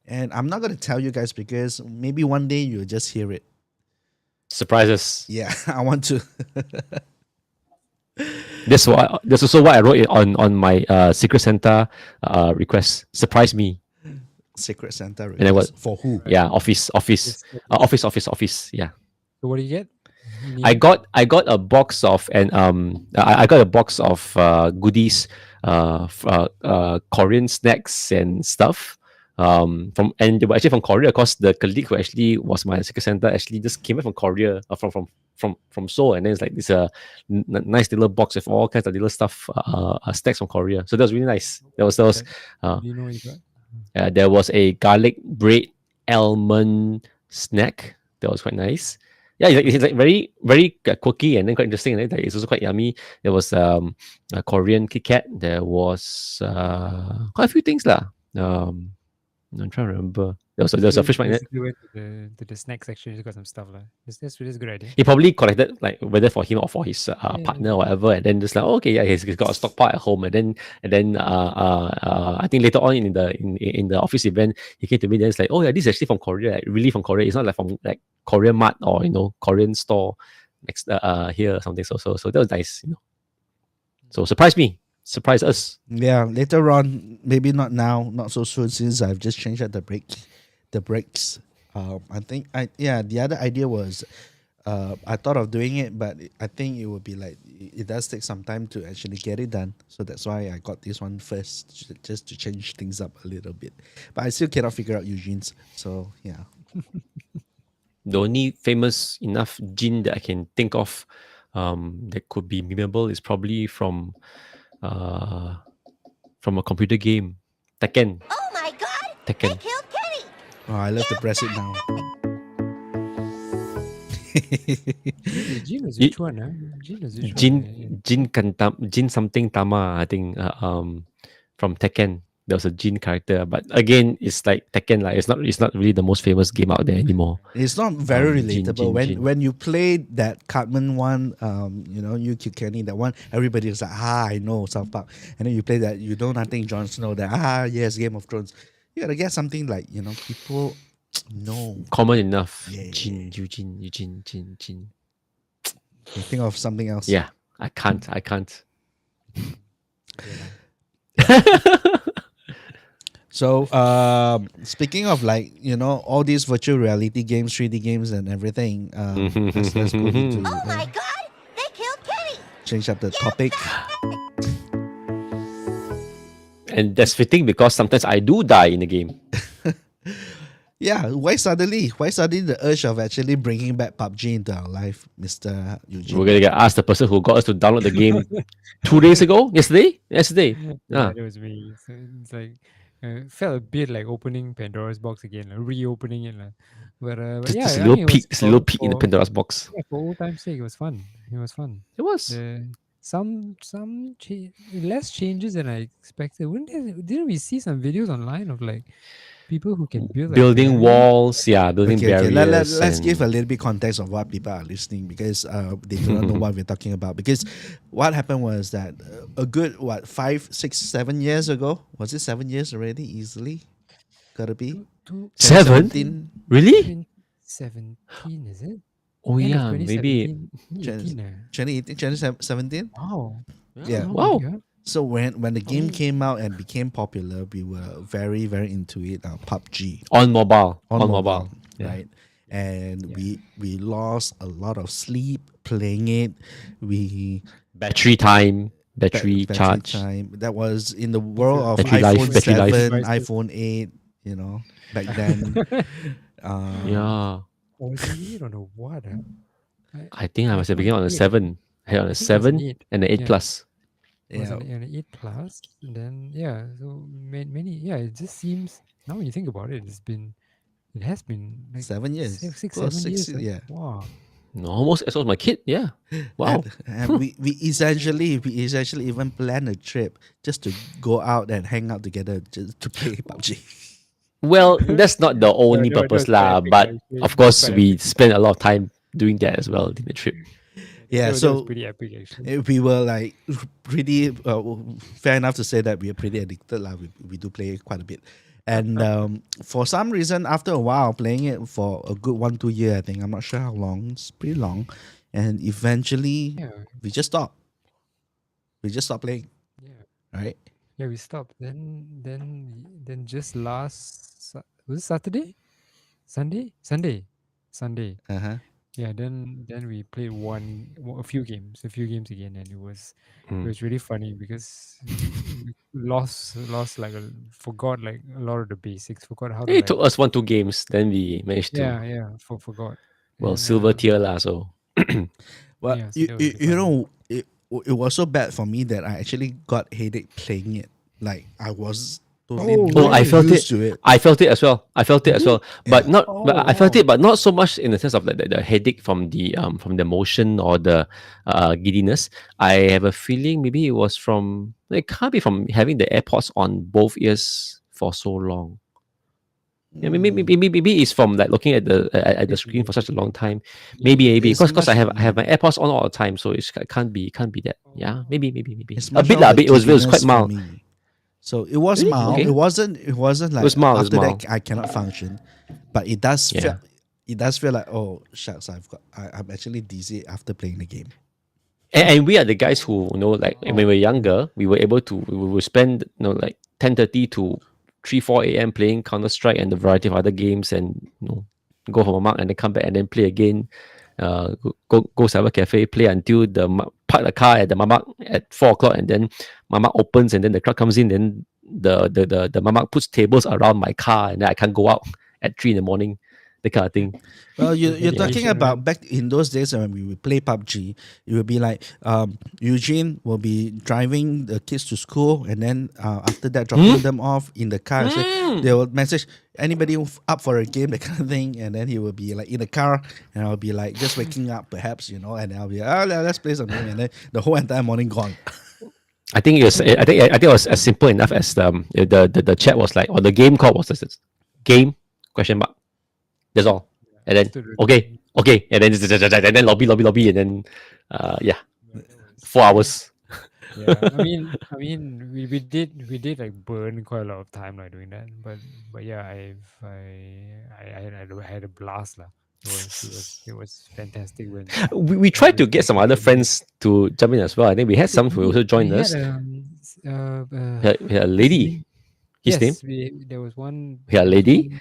[SPEAKER 2] and I'm not going to tell you guys because maybe one day you'll just hear it.
[SPEAKER 3] Surprises.
[SPEAKER 2] Yeah, I want to.
[SPEAKER 3] That's also what I wrote it on my Secret Santa request. Surprise me.
[SPEAKER 2] Secret Santa
[SPEAKER 3] then what-
[SPEAKER 2] request. For who?
[SPEAKER 3] Yeah, office. Yeah.
[SPEAKER 4] So what do you get?
[SPEAKER 3] I got a box of I got a box of goodies, Korean snacks and stuff. And they were actually from Korea, because the colleague who actually was my Secret Santa actually just came back from Korea, from Seoul, and then it's like this nice little box with all kinds of little stuff, snacks from Korea. So that was really nice. There was
[SPEAKER 4] Do you know what you got?
[SPEAKER 3] there was a garlic bread almond snack that was quite nice. yeah, it's like very very quirky and then quite interesting. And then it's also quite yummy. There was a Korean Kit Kat. There was quite a few things lah. I'm trying to remember. There was a fish magnet.
[SPEAKER 4] Basically went to the snack section, just got some stuff lah. That's a good idea.
[SPEAKER 3] He probably collected like whether for him or for his partner or whatever, and then just like okay, yeah, he's got a stockpile at home, and then I think later on in the office event, he came to me. Then it's like, oh yeah, this is actually from Korea, like, really from Korea. It's not like from like Korean mart or Korean store next here or something. So that was nice, So surprise me, surprise us.
[SPEAKER 2] Yeah, later on, maybe not now, not so soon, since I've just changed out the brakes. I think the other idea was, I thought of doing it, but I think it would be like it does take some time to actually get it done. So that's why I got this one first, just to change things up a little bit. But I still cannot figure out Eugene's. So yeah.
[SPEAKER 3] The only famous enough gin that I can think of that could be memorable is probably from a computer game, Tekken.
[SPEAKER 6] Oh my god!
[SPEAKER 3] Tekken.
[SPEAKER 6] Killed Kenny!
[SPEAKER 2] Oh, I love to press it now.
[SPEAKER 4] Jin was which one? Jin was which one?
[SPEAKER 3] Jin something Tama, I think. From Tekken, there was a Jin character, but again, it's like Tekken, like it's not really the most famous game out there anymore.
[SPEAKER 2] It's not very
[SPEAKER 3] Jin,
[SPEAKER 2] relatable.
[SPEAKER 3] Jin.
[SPEAKER 2] When you played that Cartman one, you Kid Kenny, that one, everybody was like, I know South Park. And then you play that, you know nothing, Jon Snow, that, yes, Game of Thrones. You gotta get something like, people know.
[SPEAKER 3] Common enough.
[SPEAKER 2] Yeah.
[SPEAKER 3] Jin, Eugene.
[SPEAKER 2] You think of something else.
[SPEAKER 3] Yeah, I can't.
[SPEAKER 2] So, speaking of all these virtual reality games, 3D games, and everything, let's go into
[SPEAKER 6] Oh my god! They killed Kenny!
[SPEAKER 2] change up the topic.
[SPEAKER 3] And that's fitting because sometimes I do die in the game.
[SPEAKER 2] Yeah, why suddenly the urge of actually bringing back PUBG into our life, Mr. Eugene?
[SPEAKER 3] We're gonna ask the person who got us to download the game 2 days ago. Yesterday.
[SPEAKER 4] Yeah, that was me. So it's like felt a bit like opening Pandora's box again, like reopening it. But
[SPEAKER 3] Just
[SPEAKER 4] yeah,
[SPEAKER 3] a
[SPEAKER 4] I
[SPEAKER 3] little
[SPEAKER 4] mean, it was
[SPEAKER 3] peek, a little peek in the Pandora's box.
[SPEAKER 4] yeah, for old time's sake, it was fun. It was fun.
[SPEAKER 3] It was.
[SPEAKER 4] Some less changes than I expected. Didn't we see some videos online of like people who can build like,
[SPEAKER 3] Building walls, building barriers.
[SPEAKER 2] Let's
[SPEAKER 3] and-
[SPEAKER 2] give a little bit context of what people are listening, because they do not know what we're talking about. Because what happened was that a good 5, 6, 7 years ago, was it 7 years already? Easily, gotta be
[SPEAKER 4] Two-
[SPEAKER 3] 7?
[SPEAKER 2] 17.
[SPEAKER 3] Really?
[SPEAKER 4] 2017, is it?
[SPEAKER 3] Oh
[SPEAKER 4] End of
[SPEAKER 3] yeah, maybe.
[SPEAKER 4] 2017,
[SPEAKER 2] 2018, 2017.
[SPEAKER 4] Wow.
[SPEAKER 2] Yeah.
[SPEAKER 3] Wow.
[SPEAKER 4] Yeah.
[SPEAKER 2] So when the game came out and became popular, we were very, very into it. PUBG
[SPEAKER 3] On mobile.
[SPEAKER 2] on mobile,
[SPEAKER 3] Yeah.
[SPEAKER 2] right? And we lost a lot of sleep playing it. We
[SPEAKER 3] Battery time, battery
[SPEAKER 2] battery
[SPEAKER 3] charge.
[SPEAKER 2] time. That was in the world of
[SPEAKER 3] Battery life,
[SPEAKER 2] iPhone
[SPEAKER 3] battery life.
[SPEAKER 2] 7, iPhone 8. Back then.
[SPEAKER 3] Yeah.
[SPEAKER 4] Or was it 8 on the what?
[SPEAKER 3] I think I must have begun on a 7. I had on a
[SPEAKER 4] I think it was
[SPEAKER 3] 7
[SPEAKER 4] an 8.
[SPEAKER 3] and an 8
[SPEAKER 4] Yeah.
[SPEAKER 3] plus.
[SPEAKER 4] It was
[SPEAKER 2] Yeah.
[SPEAKER 4] an 8 plus. And then so many. Yeah, it just seems now when you think about it, it has been like
[SPEAKER 2] 7 years.
[SPEAKER 4] 6,
[SPEAKER 2] Close,
[SPEAKER 4] 7 years.
[SPEAKER 2] 6 yeah.
[SPEAKER 4] Wow.
[SPEAKER 3] No, almost as old as my kid. Yeah. Wow.
[SPEAKER 2] And we essentially even planned a trip just to go out and hang out together just to play PUBG.
[SPEAKER 3] Well, that's not the only
[SPEAKER 4] that
[SPEAKER 3] purpose
[SPEAKER 4] was quite
[SPEAKER 3] lah.
[SPEAKER 4] epic,
[SPEAKER 3] But
[SPEAKER 4] actually.
[SPEAKER 3] of course,
[SPEAKER 4] Quite
[SPEAKER 3] we spent a lot of time doing that as well in the trip.
[SPEAKER 2] Yeah,
[SPEAKER 4] That was
[SPEAKER 2] so
[SPEAKER 4] pretty epic actually.
[SPEAKER 2] we were like pretty fair enough to say that we are pretty addicted lah. We do play quite a bit. And for some reason, after a while playing it for a good 1-2 year, I think, I'm not sure how long, it's pretty long, and eventually
[SPEAKER 4] Yeah.
[SPEAKER 2] we just stopped. We just stopped playing,
[SPEAKER 4] Yeah.
[SPEAKER 2] right?
[SPEAKER 4] Yeah, we stopped. Then just was it Saturday? Sunday.
[SPEAKER 2] Uh-huh.
[SPEAKER 4] Yeah, then we played a few games again, and it was really funny because we lost like forgot like a lot of the basics, forgot how to
[SPEAKER 3] It
[SPEAKER 4] like,
[SPEAKER 3] took us 1-2 games, then we managed to.
[SPEAKER 4] forgot.
[SPEAKER 3] Well,
[SPEAKER 4] And,
[SPEAKER 3] silver tier lah. So
[SPEAKER 2] Well,
[SPEAKER 4] Yeah, so that was really
[SPEAKER 2] you know, it was so bad for me that I actually got headache playing it. Like I was totally
[SPEAKER 3] Oh, I felt
[SPEAKER 2] used
[SPEAKER 3] it.
[SPEAKER 2] to it.
[SPEAKER 3] I felt it as well. I felt it as well, but
[SPEAKER 2] Yeah.
[SPEAKER 3] not. But I felt it, but not so much in the sense of the headache from the motion or the giddiness. I have a feeling maybe it was from. It can't be from having the AirPods on both ears for so long. Yeah, maybe it's from like looking at the screen for such a long time. Maybe
[SPEAKER 2] It's
[SPEAKER 3] because I
[SPEAKER 2] much-
[SPEAKER 3] have my AirPods on all the time, so it can't be that. Yeah, maybe
[SPEAKER 2] It's
[SPEAKER 3] a
[SPEAKER 2] much
[SPEAKER 3] bit
[SPEAKER 2] of
[SPEAKER 3] lah.
[SPEAKER 2] the
[SPEAKER 3] It was quite
[SPEAKER 2] giddiness for
[SPEAKER 3] mild.
[SPEAKER 2] me. So it was
[SPEAKER 3] Really?
[SPEAKER 2] mild.
[SPEAKER 3] Okay.
[SPEAKER 2] It wasn't like
[SPEAKER 3] was mild, it was
[SPEAKER 2] after
[SPEAKER 3] mild.
[SPEAKER 2] that I cannot function, but it does
[SPEAKER 3] Yeah.
[SPEAKER 2] feel. It does feel like, oh shucks, I'm actually dizzy after playing the game.
[SPEAKER 3] And we are the guys who like when we were younger, we were able to we would spend like 10:30 to 3-4 a.m. playing Counter Strike and a variety of other games, and go for a mark and then come back and then play again. Go cyber cafe, play until park the car at the mamak at 4 o'clock, and then mamak opens and then the crowd comes in. Then the mamak puts tables around my car, and then I can't go out at 3 in the morning. That kind of thing.
[SPEAKER 2] Well, you're
[SPEAKER 4] Yeah.
[SPEAKER 2] talking
[SPEAKER 4] Asian,
[SPEAKER 2] about
[SPEAKER 4] right?
[SPEAKER 2] back in those days when we would play PUBG. It would be like Eugene will be driving the kids to school, and then after that dropping them off in the car. So they will message anybody up for a game, that kind of thing, and then he will be like in the car, and I'll be like just waking up, perhaps, and I'll be let's play some game, and then the whole entire morning gone.
[SPEAKER 3] I think it was. I think it was as simple enough as the chat was like, or the game call was this game question mark. That's all. And then okay, and then lobby, and then yeah, 4 hours.
[SPEAKER 4] Yeah, I mean, we did like burn quite a lot of time like doing that, but yeah, I had a blast lah. It was fantastic when
[SPEAKER 3] We tried to get some other friends to jump in as well. I think we had some who also joined
[SPEAKER 4] we
[SPEAKER 3] us.
[SPEAKER 4] had,
[SPEAKER 3] We had a lady. His name.
[SPEAKER 4] There was one.
[SPEAKER 3] We had a lady.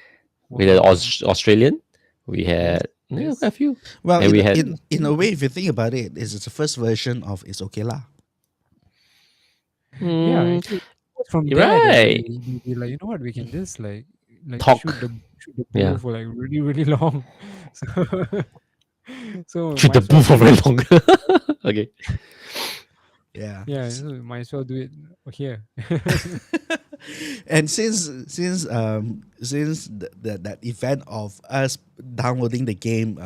[SPEAKER 3] We had an
[SPEAKER 4] one-
[SPEAKER 3] Australian. We had
[SPEAKER 4] Yes.
[SPEAKER 3] quite a few.
[SPEAKER 2] Well,
[SPEAKER 3] And we
[SPEAKER 2] in,
[SPEAKER 3] had-
[SPEAKER 2] in a way, if you think about it, it's the first version of It's Okay lah.
[SPEAKER 4] Yeah,
[SPEAKER 3] Mm,
[SPEAKER 4] actually, from
[SPEAKER 3] You're
[SPEAKER 4] there, that
[SPEAKER 3] right.
[SPEAKER 4] we like, you know what, we can just like
[SPEAKER 3] Talk.
[SPEAKER 4] shoot the
[SPEAKER 3] Yeah.
[SPEAKER 4] bull for like really really long. So
[SPEAKER 3] Shoot the
[SPEAKER 4] might as
[SPEAKER 3] boo
[SPEAKER 4] well
[SPEAKER 3] for
[SPEAKER 4] do
[SPEAKER 3] very
[SPEAKER 4] it-
[SPEAKER 3] long. Okay.
[SPEAKER 2] Yeah.
[SPEAKER 4] Yeah, so might as well do it here.
[SPEAKER 2] And since that event of us downloading the game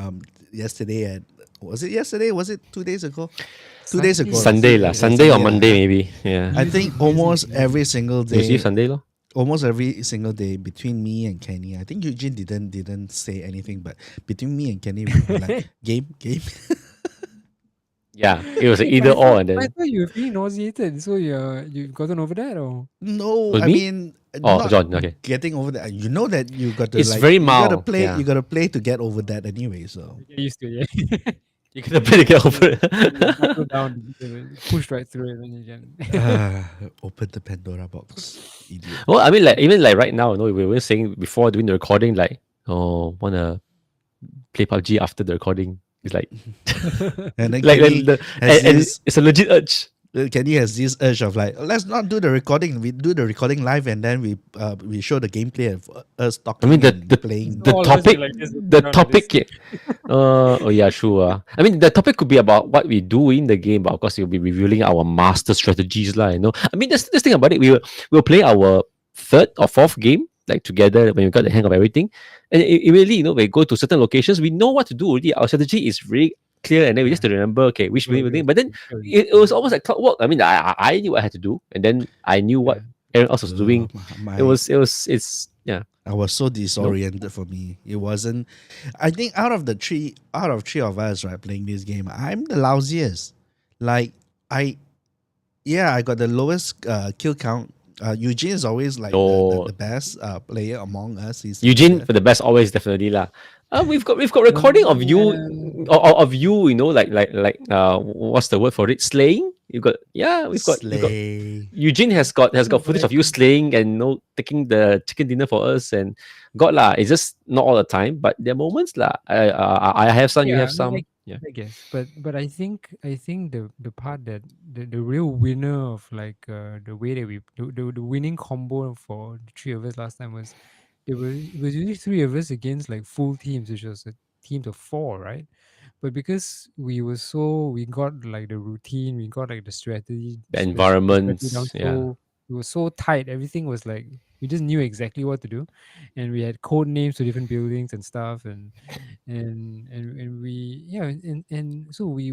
[SPEAKER 2] yesterday, and was it yesterday? Was it 2 days ago? 2 days ago.
[SPEAKER 3] Sunday lah. Sunday or Monday maybe. Yeah.
[SPEAKER 2] I think almost every single
[SPEAKER 3] New
[SPEAKER 2] day,
[SPEAKER 3] Year's Sunday lor.
[SPEAKER 2] almost every single day between me and Kenny. I think Eugene didn't say anything, but between me and Kenny, we were like game.
[SPEAKER 3] Yeah. It was either or, and
[SPEAKER 4] I
[SPEAKER 3] then
[SPEAKER 4] thought you were feeling nauseated, so you've gotten over that, or
[SPEAKER 2] No,
[SPEAKER 3] Was
[SPEAKER 2] I
[SPEAKER 3] me?
[SPEAKER 2] mean,
[SPEAKER 3] Oh,
[SPEAKER 2] not
[SPEAKER 3] John, okay.
[SPEAKER 2] getting over that. You know that you got to
[SPEAKER 3] It's
[SPEAKER 2] like,
[SPEAKER 3] very
[SPEAKER 2] You gotta
[SPEAKER 3] mild,
[SPEAKER 2] play.
[SPEAKER 3] yeah.
[SPEAKER 2] You gotta play to get over that anyway. So
[SPEAKER 4] get used to it. Yeah.
[SPEAKER 3] you gotta play to get over it.
[SPEAKER 4] Knuckle down, pushed right through it, then you can.
[SPEAKER 2] open the Pandora box, idiot.
[SPEAKER 3] Well, I mean, like even like right now, we were saying before doing the recording, like, oh, wanna play PUBG after the recording. It's like
[SPEAKER 2] And then
[SPEAKER 3] like
[SPEAKER 2] Kenny, has
[SPEAKER 3] and
[SPEAKER 2] this,
[SPEAKER 3] it's a legit urge.
[SPEAKER 2] Kenny has this urge of like, let's not do the recording. We do the recording live, and then we show the gameplay of us talking.
[SPEAKER 3] I mean,
[SPEAKER 2] and playing.
[SPEAKER 3] the
[SPEAKER 4] All of us
[SPEAKER 3] topic,
[SPEAKER 4] are like this,
[SPEAKER 3] the
[SPEAKER 4] not like
[SPEAKER 3] topic.
[SPEAKER 4] this.
[SPEAKER 3] Oh yeah, true. I mean, the topic could be about what we do in the game, but of course, we'll be revealing our master strategies, lah. I mean, this thing about it. We'll play our third or fourth game like together when we got the hang of everything, and it really, we go to certain locations. We know what to do already. Our strategy is really clear, and then we just have to remember, okay, which
[SPEAKER 4] Right,
[SPEAKER 3] thing.
[SPEAKER 4] right.
[SPEAKER 3] But then it was almost like clockwork. I mean, I knew what I had to do, and then I knew what everyone else was doing. It's yeah.
[SPEAKER 2] I was so disoriented for me. It wasn't. I think out of three of us, right, playing this game, I'm the lousiest. Like I got the lowest kill count. Eugene is always like the best player among us. He's
[SPEAKER 3] Eugene for the best always definitely lah. We've got recording of you of you, like what's the word for it? Slaying? We've got
[SPEAKER 2] slay.
[SPEAKER 3] Eugene has got footage of you slaying and taking the chicken dinner for us, and got lah. It's just not all the time, but there are moments lah. I have some, you have some. Yeah.
[SPEAKER 4] I guess, but I think the part that the real winner of like the way that the winning combo for the three of us last time was it was usually three of us against like full teams, which was a teams of four, right? But because we got like the routine, we got like the strategy,
[SPEAKER 3] The environment,
[SPEAKER 4] strategy down,
[SPEAKER 3] yeah.
[SPEAKER 4] so it was so tight. Everything was like we just knew exactly what to do, and we had code names for different buildings and stuff, and we and so we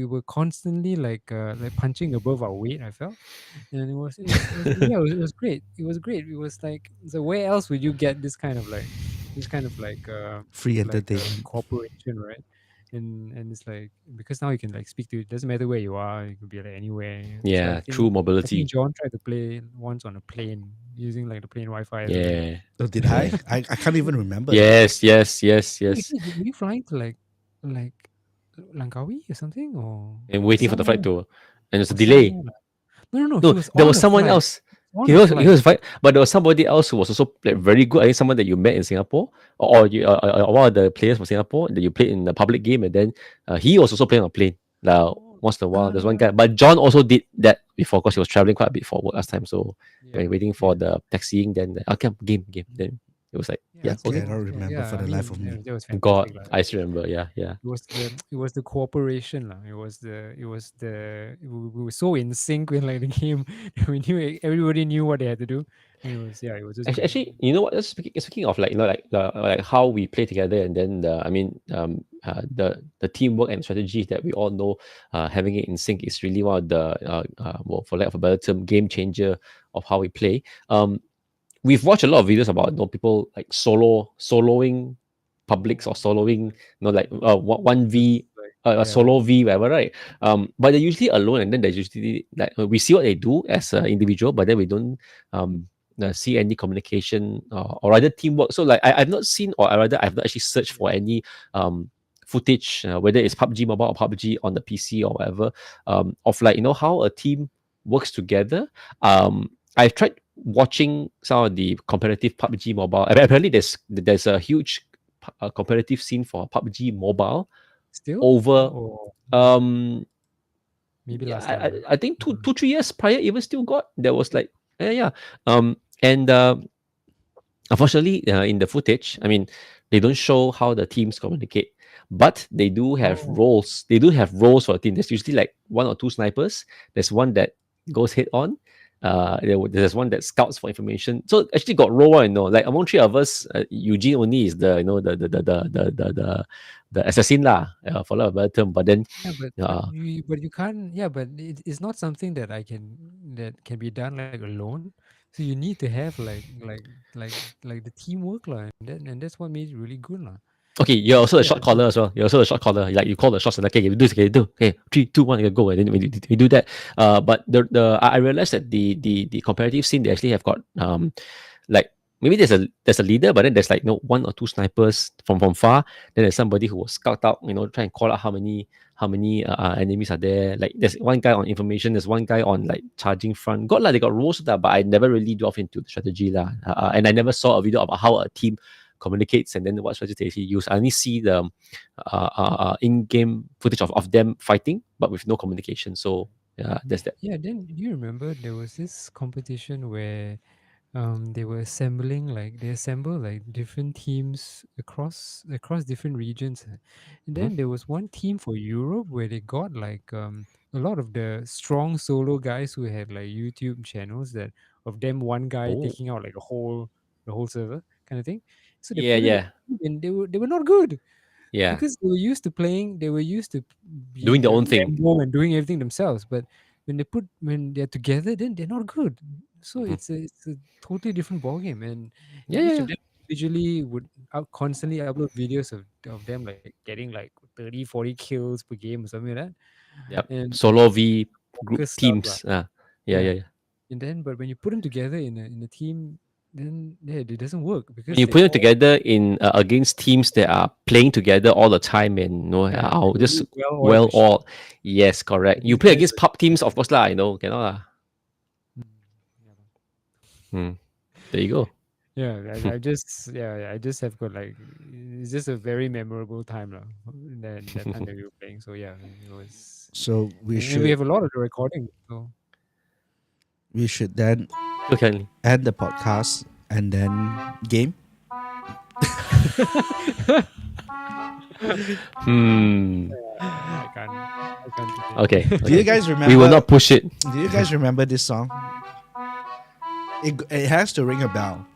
[SPEAKER 4] were constantly like punching above our weight, I felt. And it was great. It was great. It was like, so where else would you get this kind of
[SPEAKER 2] Free
[SPEAKER 4] like
[SPEAKER 2] entertainment.
[SPEAKER 4] cooperation, right? And it's like, because now you can like speak to, it doesn't matter where you are, you could be like anywhere. So
[SPEAKER 3] Yeah, true
[SPEAKER 4] I
[SPEAKER 3] mobility.
[SPEAKER 4] think John tried to play once on a plane using like the plane Wi-Fi or something.
[SPEAKER 3] Yeah.
[SPEAKER 2] Oh, did I? I can't even remember.
[SPEAKER 3] Yes, yes, yes,
[SPEAKER 4] Wait,
[SPEAKER 3] yes.
[SPEAKER 4] were you flying to like Langkawi or something, or
[SPEAKER 3] And waiting for the flight
[SPEAKER 4] somewhere?
[SPEAKER 3] to, and there's a
[SPEAKER 4] Or
[SPEAKER 3] delay.
[SPEAKER 4] somewhere? No,
[SPEAKER 3] No,
[SPEAKER 4] he was
[SPEAKER 3] there
[SPEAKER 4] on
[SPEAKER 3] was
[SPEAKER 4] a
[SPEAKER 3] someone
[SPEAKER 4] flight.
[SPEAKER 3] else.
[SPEAKER 4] On
[SPEAKER 3] He
[SPEAKER 4] a
[SPEAKER 3] was
[SPEAKER 4] flight.
[SPEAKER 3] he was fine, but there was somebody else who was also like very good. I think someone that you met in Singapore, or one of the players from Singapore that you played in the public game, and then he was also playing on a plane. Once in a while, there's one guy, but John also did that before because he was traveling quite a bit for work last time. So when you're waiting for the taxiing, then okay, game. Then it was like, yeah,
[SPEAKER 4] so
[SPEAKER 3] okay.
[SPEAKER 2] I don't remember for the life of me.
[SPEAKER 4] That was
[SPEAKER 3] God,
[SPEAKER 4] fantastic, lah.
[SPEAKER 3] I still remember. Yeah, yeah.
[SPEAKER 4] It was the cooperation, lah. It was we were so in sync with like the game. We knew, everybody knew what they had to do. And it was just great.
[SPEAKER 3] Actually, you know what? Just speaking of like, like how we play together, and then the teamwork and strategies that we all know, having it in sync is really one of the well, for lack of a better term, game changer of how we play. We've watched a lot of videos about people like soloing publics or soloing, like 1v. Solo V, whatever, right? But they're usually alone, and then they usually like we see what they do as an individual, but then we don't see any communication or rather teamwork. So like I've not seen, or rather I've not actually searched for any footage, whether it's PUBG Mobile or PUBG on the PC or whatever, of like how a team works together. I've tried watching some of the competitive PUBG Mobile. Apparently, there's a huge competitive scene for PUBG Mobile
[SPEAKER 4] Still
[SPEAKER 3] over
[SPEAKER 4] maybe last
[SPEAKER 3] I,
[SPEAKER 4] time.
[SPEAKER 3] I think 2-3 years prior even still got there was like and unfortunately in the footage, I mean, they don't show how the teams communicate, but they do have roles. They do have roles for a team. There's usually like 1 or 2 snipers. There's one that goes head on. There's one that scouts for information. So actually got role, like among 3 of us, Eugene only is the the assassin lah, for lack of a better term. But then
[SPEAKER 4] but you can't. Yeah, but it's not something that can be done like alone. So you need to have like the teamwork lah, and that's what made it really good lah.
[SPEAKER 3] okay, you're also a shot caller as well. You're also a shot caller. Like you call the shots and like, okay, you do this, okay, do okay, 3, 2, 1, go, and then we do that. But I realized that the competitive scene, they actually have got like maybe there's a leader, but then there's like 1 or 2 snipers from far. Then there's somebody who will scout out, try and call out how many enemies are there. Like there's one guy on information, there's one guy on like charging front. They got roles of that, but I never really delved into the strategy lah. And I never saw a video about how a team communicates and then what strategy they actually use. I only see the in-game footage of them fighting, but with no communication. So yeah, there's that.
[SPEAKER 4] Yeah, then do you remember there was this competition where they were they assemble like different teams across different regions, and then there was one team for Europe where they got like a lot of the strong solo guys who had like YouTube channels, that of them one guy
[SPEAKER 3] Oh.
[SPEAKER 4] taking out like the whole server kind of thing. So they
[SPEAKER 3] Yeah,
[SPEAKER 4] put it
[SPEAKER 3] yeah.
[SPEAKER 4] and they were not good.
[SPEAKER 3] Yeah.
[SPEAKER 4] Because they were used to
[SPEAKER 3] Doing their own thing.
[SPEAKER 4] Rambo and doing everything themselves. But when they're together, then they're not good. So it's a totally different ballgame. And each of them individually would constantly upload videos of them like getting like 30, 40 kills per game or something like that.
[SPEAKER 3] Yep.
[SPEAKER 4] And
[SPEAKER 3] Solo V group
[SPEAKER 4] focus stuff
[SPEAKER 3] teams. Yeah.
[SPEAKER 4] And then, but when you put them together in a team, then it doesn't work, because
[SPEAKER 3] When you put it together in against teams that are playing together all the time and are just well all. Yes, correct. You play against pub teams, of course lah. Cannot lah. There you go.
[SPEAKER 4] Yeah, I just have got like, it's just a very memorable time lah. That time that we were playing. So yeah, it was.
[SPEAKER 2] So we
[SPEAKER 4] have a lot of the recording. So
[SPEAKER 2] we should then
[SPEAKER 3] Okay.
[SPEAKER 2] end the podcast and then game.
[SPEAKER 4] I can't.
[SPEAKER 3] Okay.
[SPEAKER 2] Do you guys remember?
[SPEAKER 3] We will not push it.
[SPEAKER 2] Do you guys remember this song? It has to ring a bell.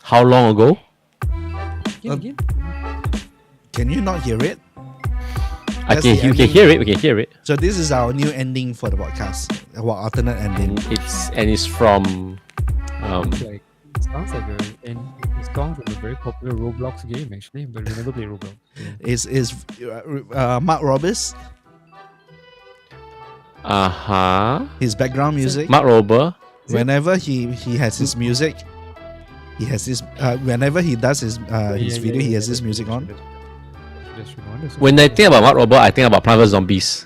[SPEAKER 3] How long ago?
[SPEAKER 4] Again?
[SPEAKER 2] Can you not hear it?
[SPEAKER 3] I
[SPEAKER 2] That's
[SPEAKER 3] can,
[SPEAKER 2] the
[SPEAKER 3] you can
[SPEAKER 2] ending.
[SPEAKER 3] hear it. We can hear it.
[SPEAKER 2] So this is our new ending for the podcast. Our alternate ending.
[SPEAKER 3] It's from
[SPEAKER 4] Like, it sounds like a song from a very popular Roblox game actually, but we never played Roblox.
[SPEAKER 2] Is Mark Roberts, his background music.
[SPEAKER 3] Mark Rober.
[SPEAKER 2] Whenever he has his music, he has his whenever he does his video, he has his music on.
[SPEAKER 4] Just remember, so
[SPEAKER 3] When I think about Mark Rober, I think about Plant vs Zombies.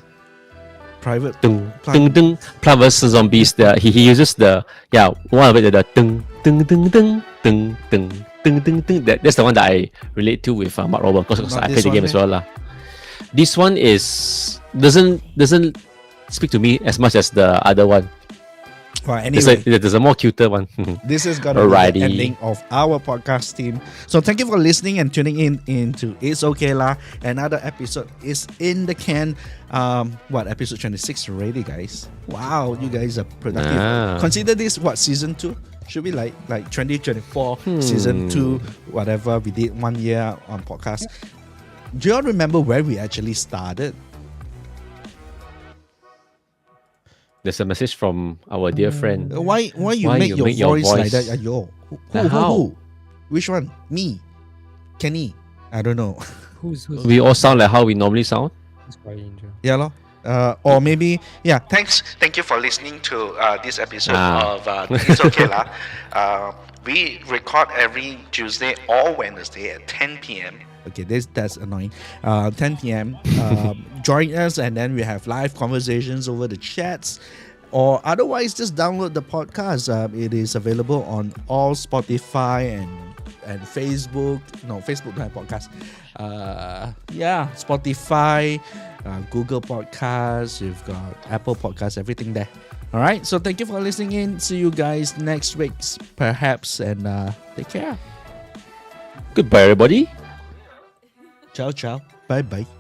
[SPEAKER 2] Private.
[SPEAKER 3] Dung, dung, dung. Plant vs Zombies. He uses the one of it the dung dung dung dung dung dung dung dung dung. That's the one that I relate to with Mark Rober because
[SPEAKER 2] Not
[SPEAKER 3] I
[SPEAKER 2] this
[SPEAKER 3] played the
[SPEAKER 2] one,
[SPEAKER 3] game as well lah. This one doesn't speak to me as much as the other one.
[SPEAKER 2] Well, anyway,
[SPEAKER 3] There's a more cuter one.
[SPEAKER 2] this is gonna be
[SPEAKER 3] Alrighty.
[SPEAKER 2] the ending of our podcast team. So thank you for listening and tuning in into It's Okay La. Another episode is in the can. Episode 26 already, guys. Wow, you guys are productive. Consider this season 2? Should be like 2024 season 2, whatever. We did 1 year on podcast. Do you all remember where we actually started?
[SPEAKER 3] There's a message from our dear friend.
[SPEAKER 2] Why you make your voice like that? Ayo. Who? Which one? Me? Kenny? I don't know.
[SPEAKER 4] who's
[SPEAKER 3] We all sound like how we normally sound.
[SPEAKER 4] Sky Angel?
[SPEAKER 2] Yeah, lor. Or maybe, yeah. Thank you for listening to this episode of It's Okay La. We record every Tuesday or Wednesday at 10 p.m. Okay, that's annoying. 10 p.m. Join us, and then we have live conversations over the chats. Or otherwise, just download the podcast. It is available on all Spotify and Facebook. No, Facebook don't have podcast. Spotify, Google Podcasts. You've got Apple Podcasts, everything there. All right. So thank you for listening in. See you guys next week, perhaps, and take care.
[SPEAKER 3] Goodbye, everybody.
[SPEAKER 2] Ciao, ciao. Bye, bye.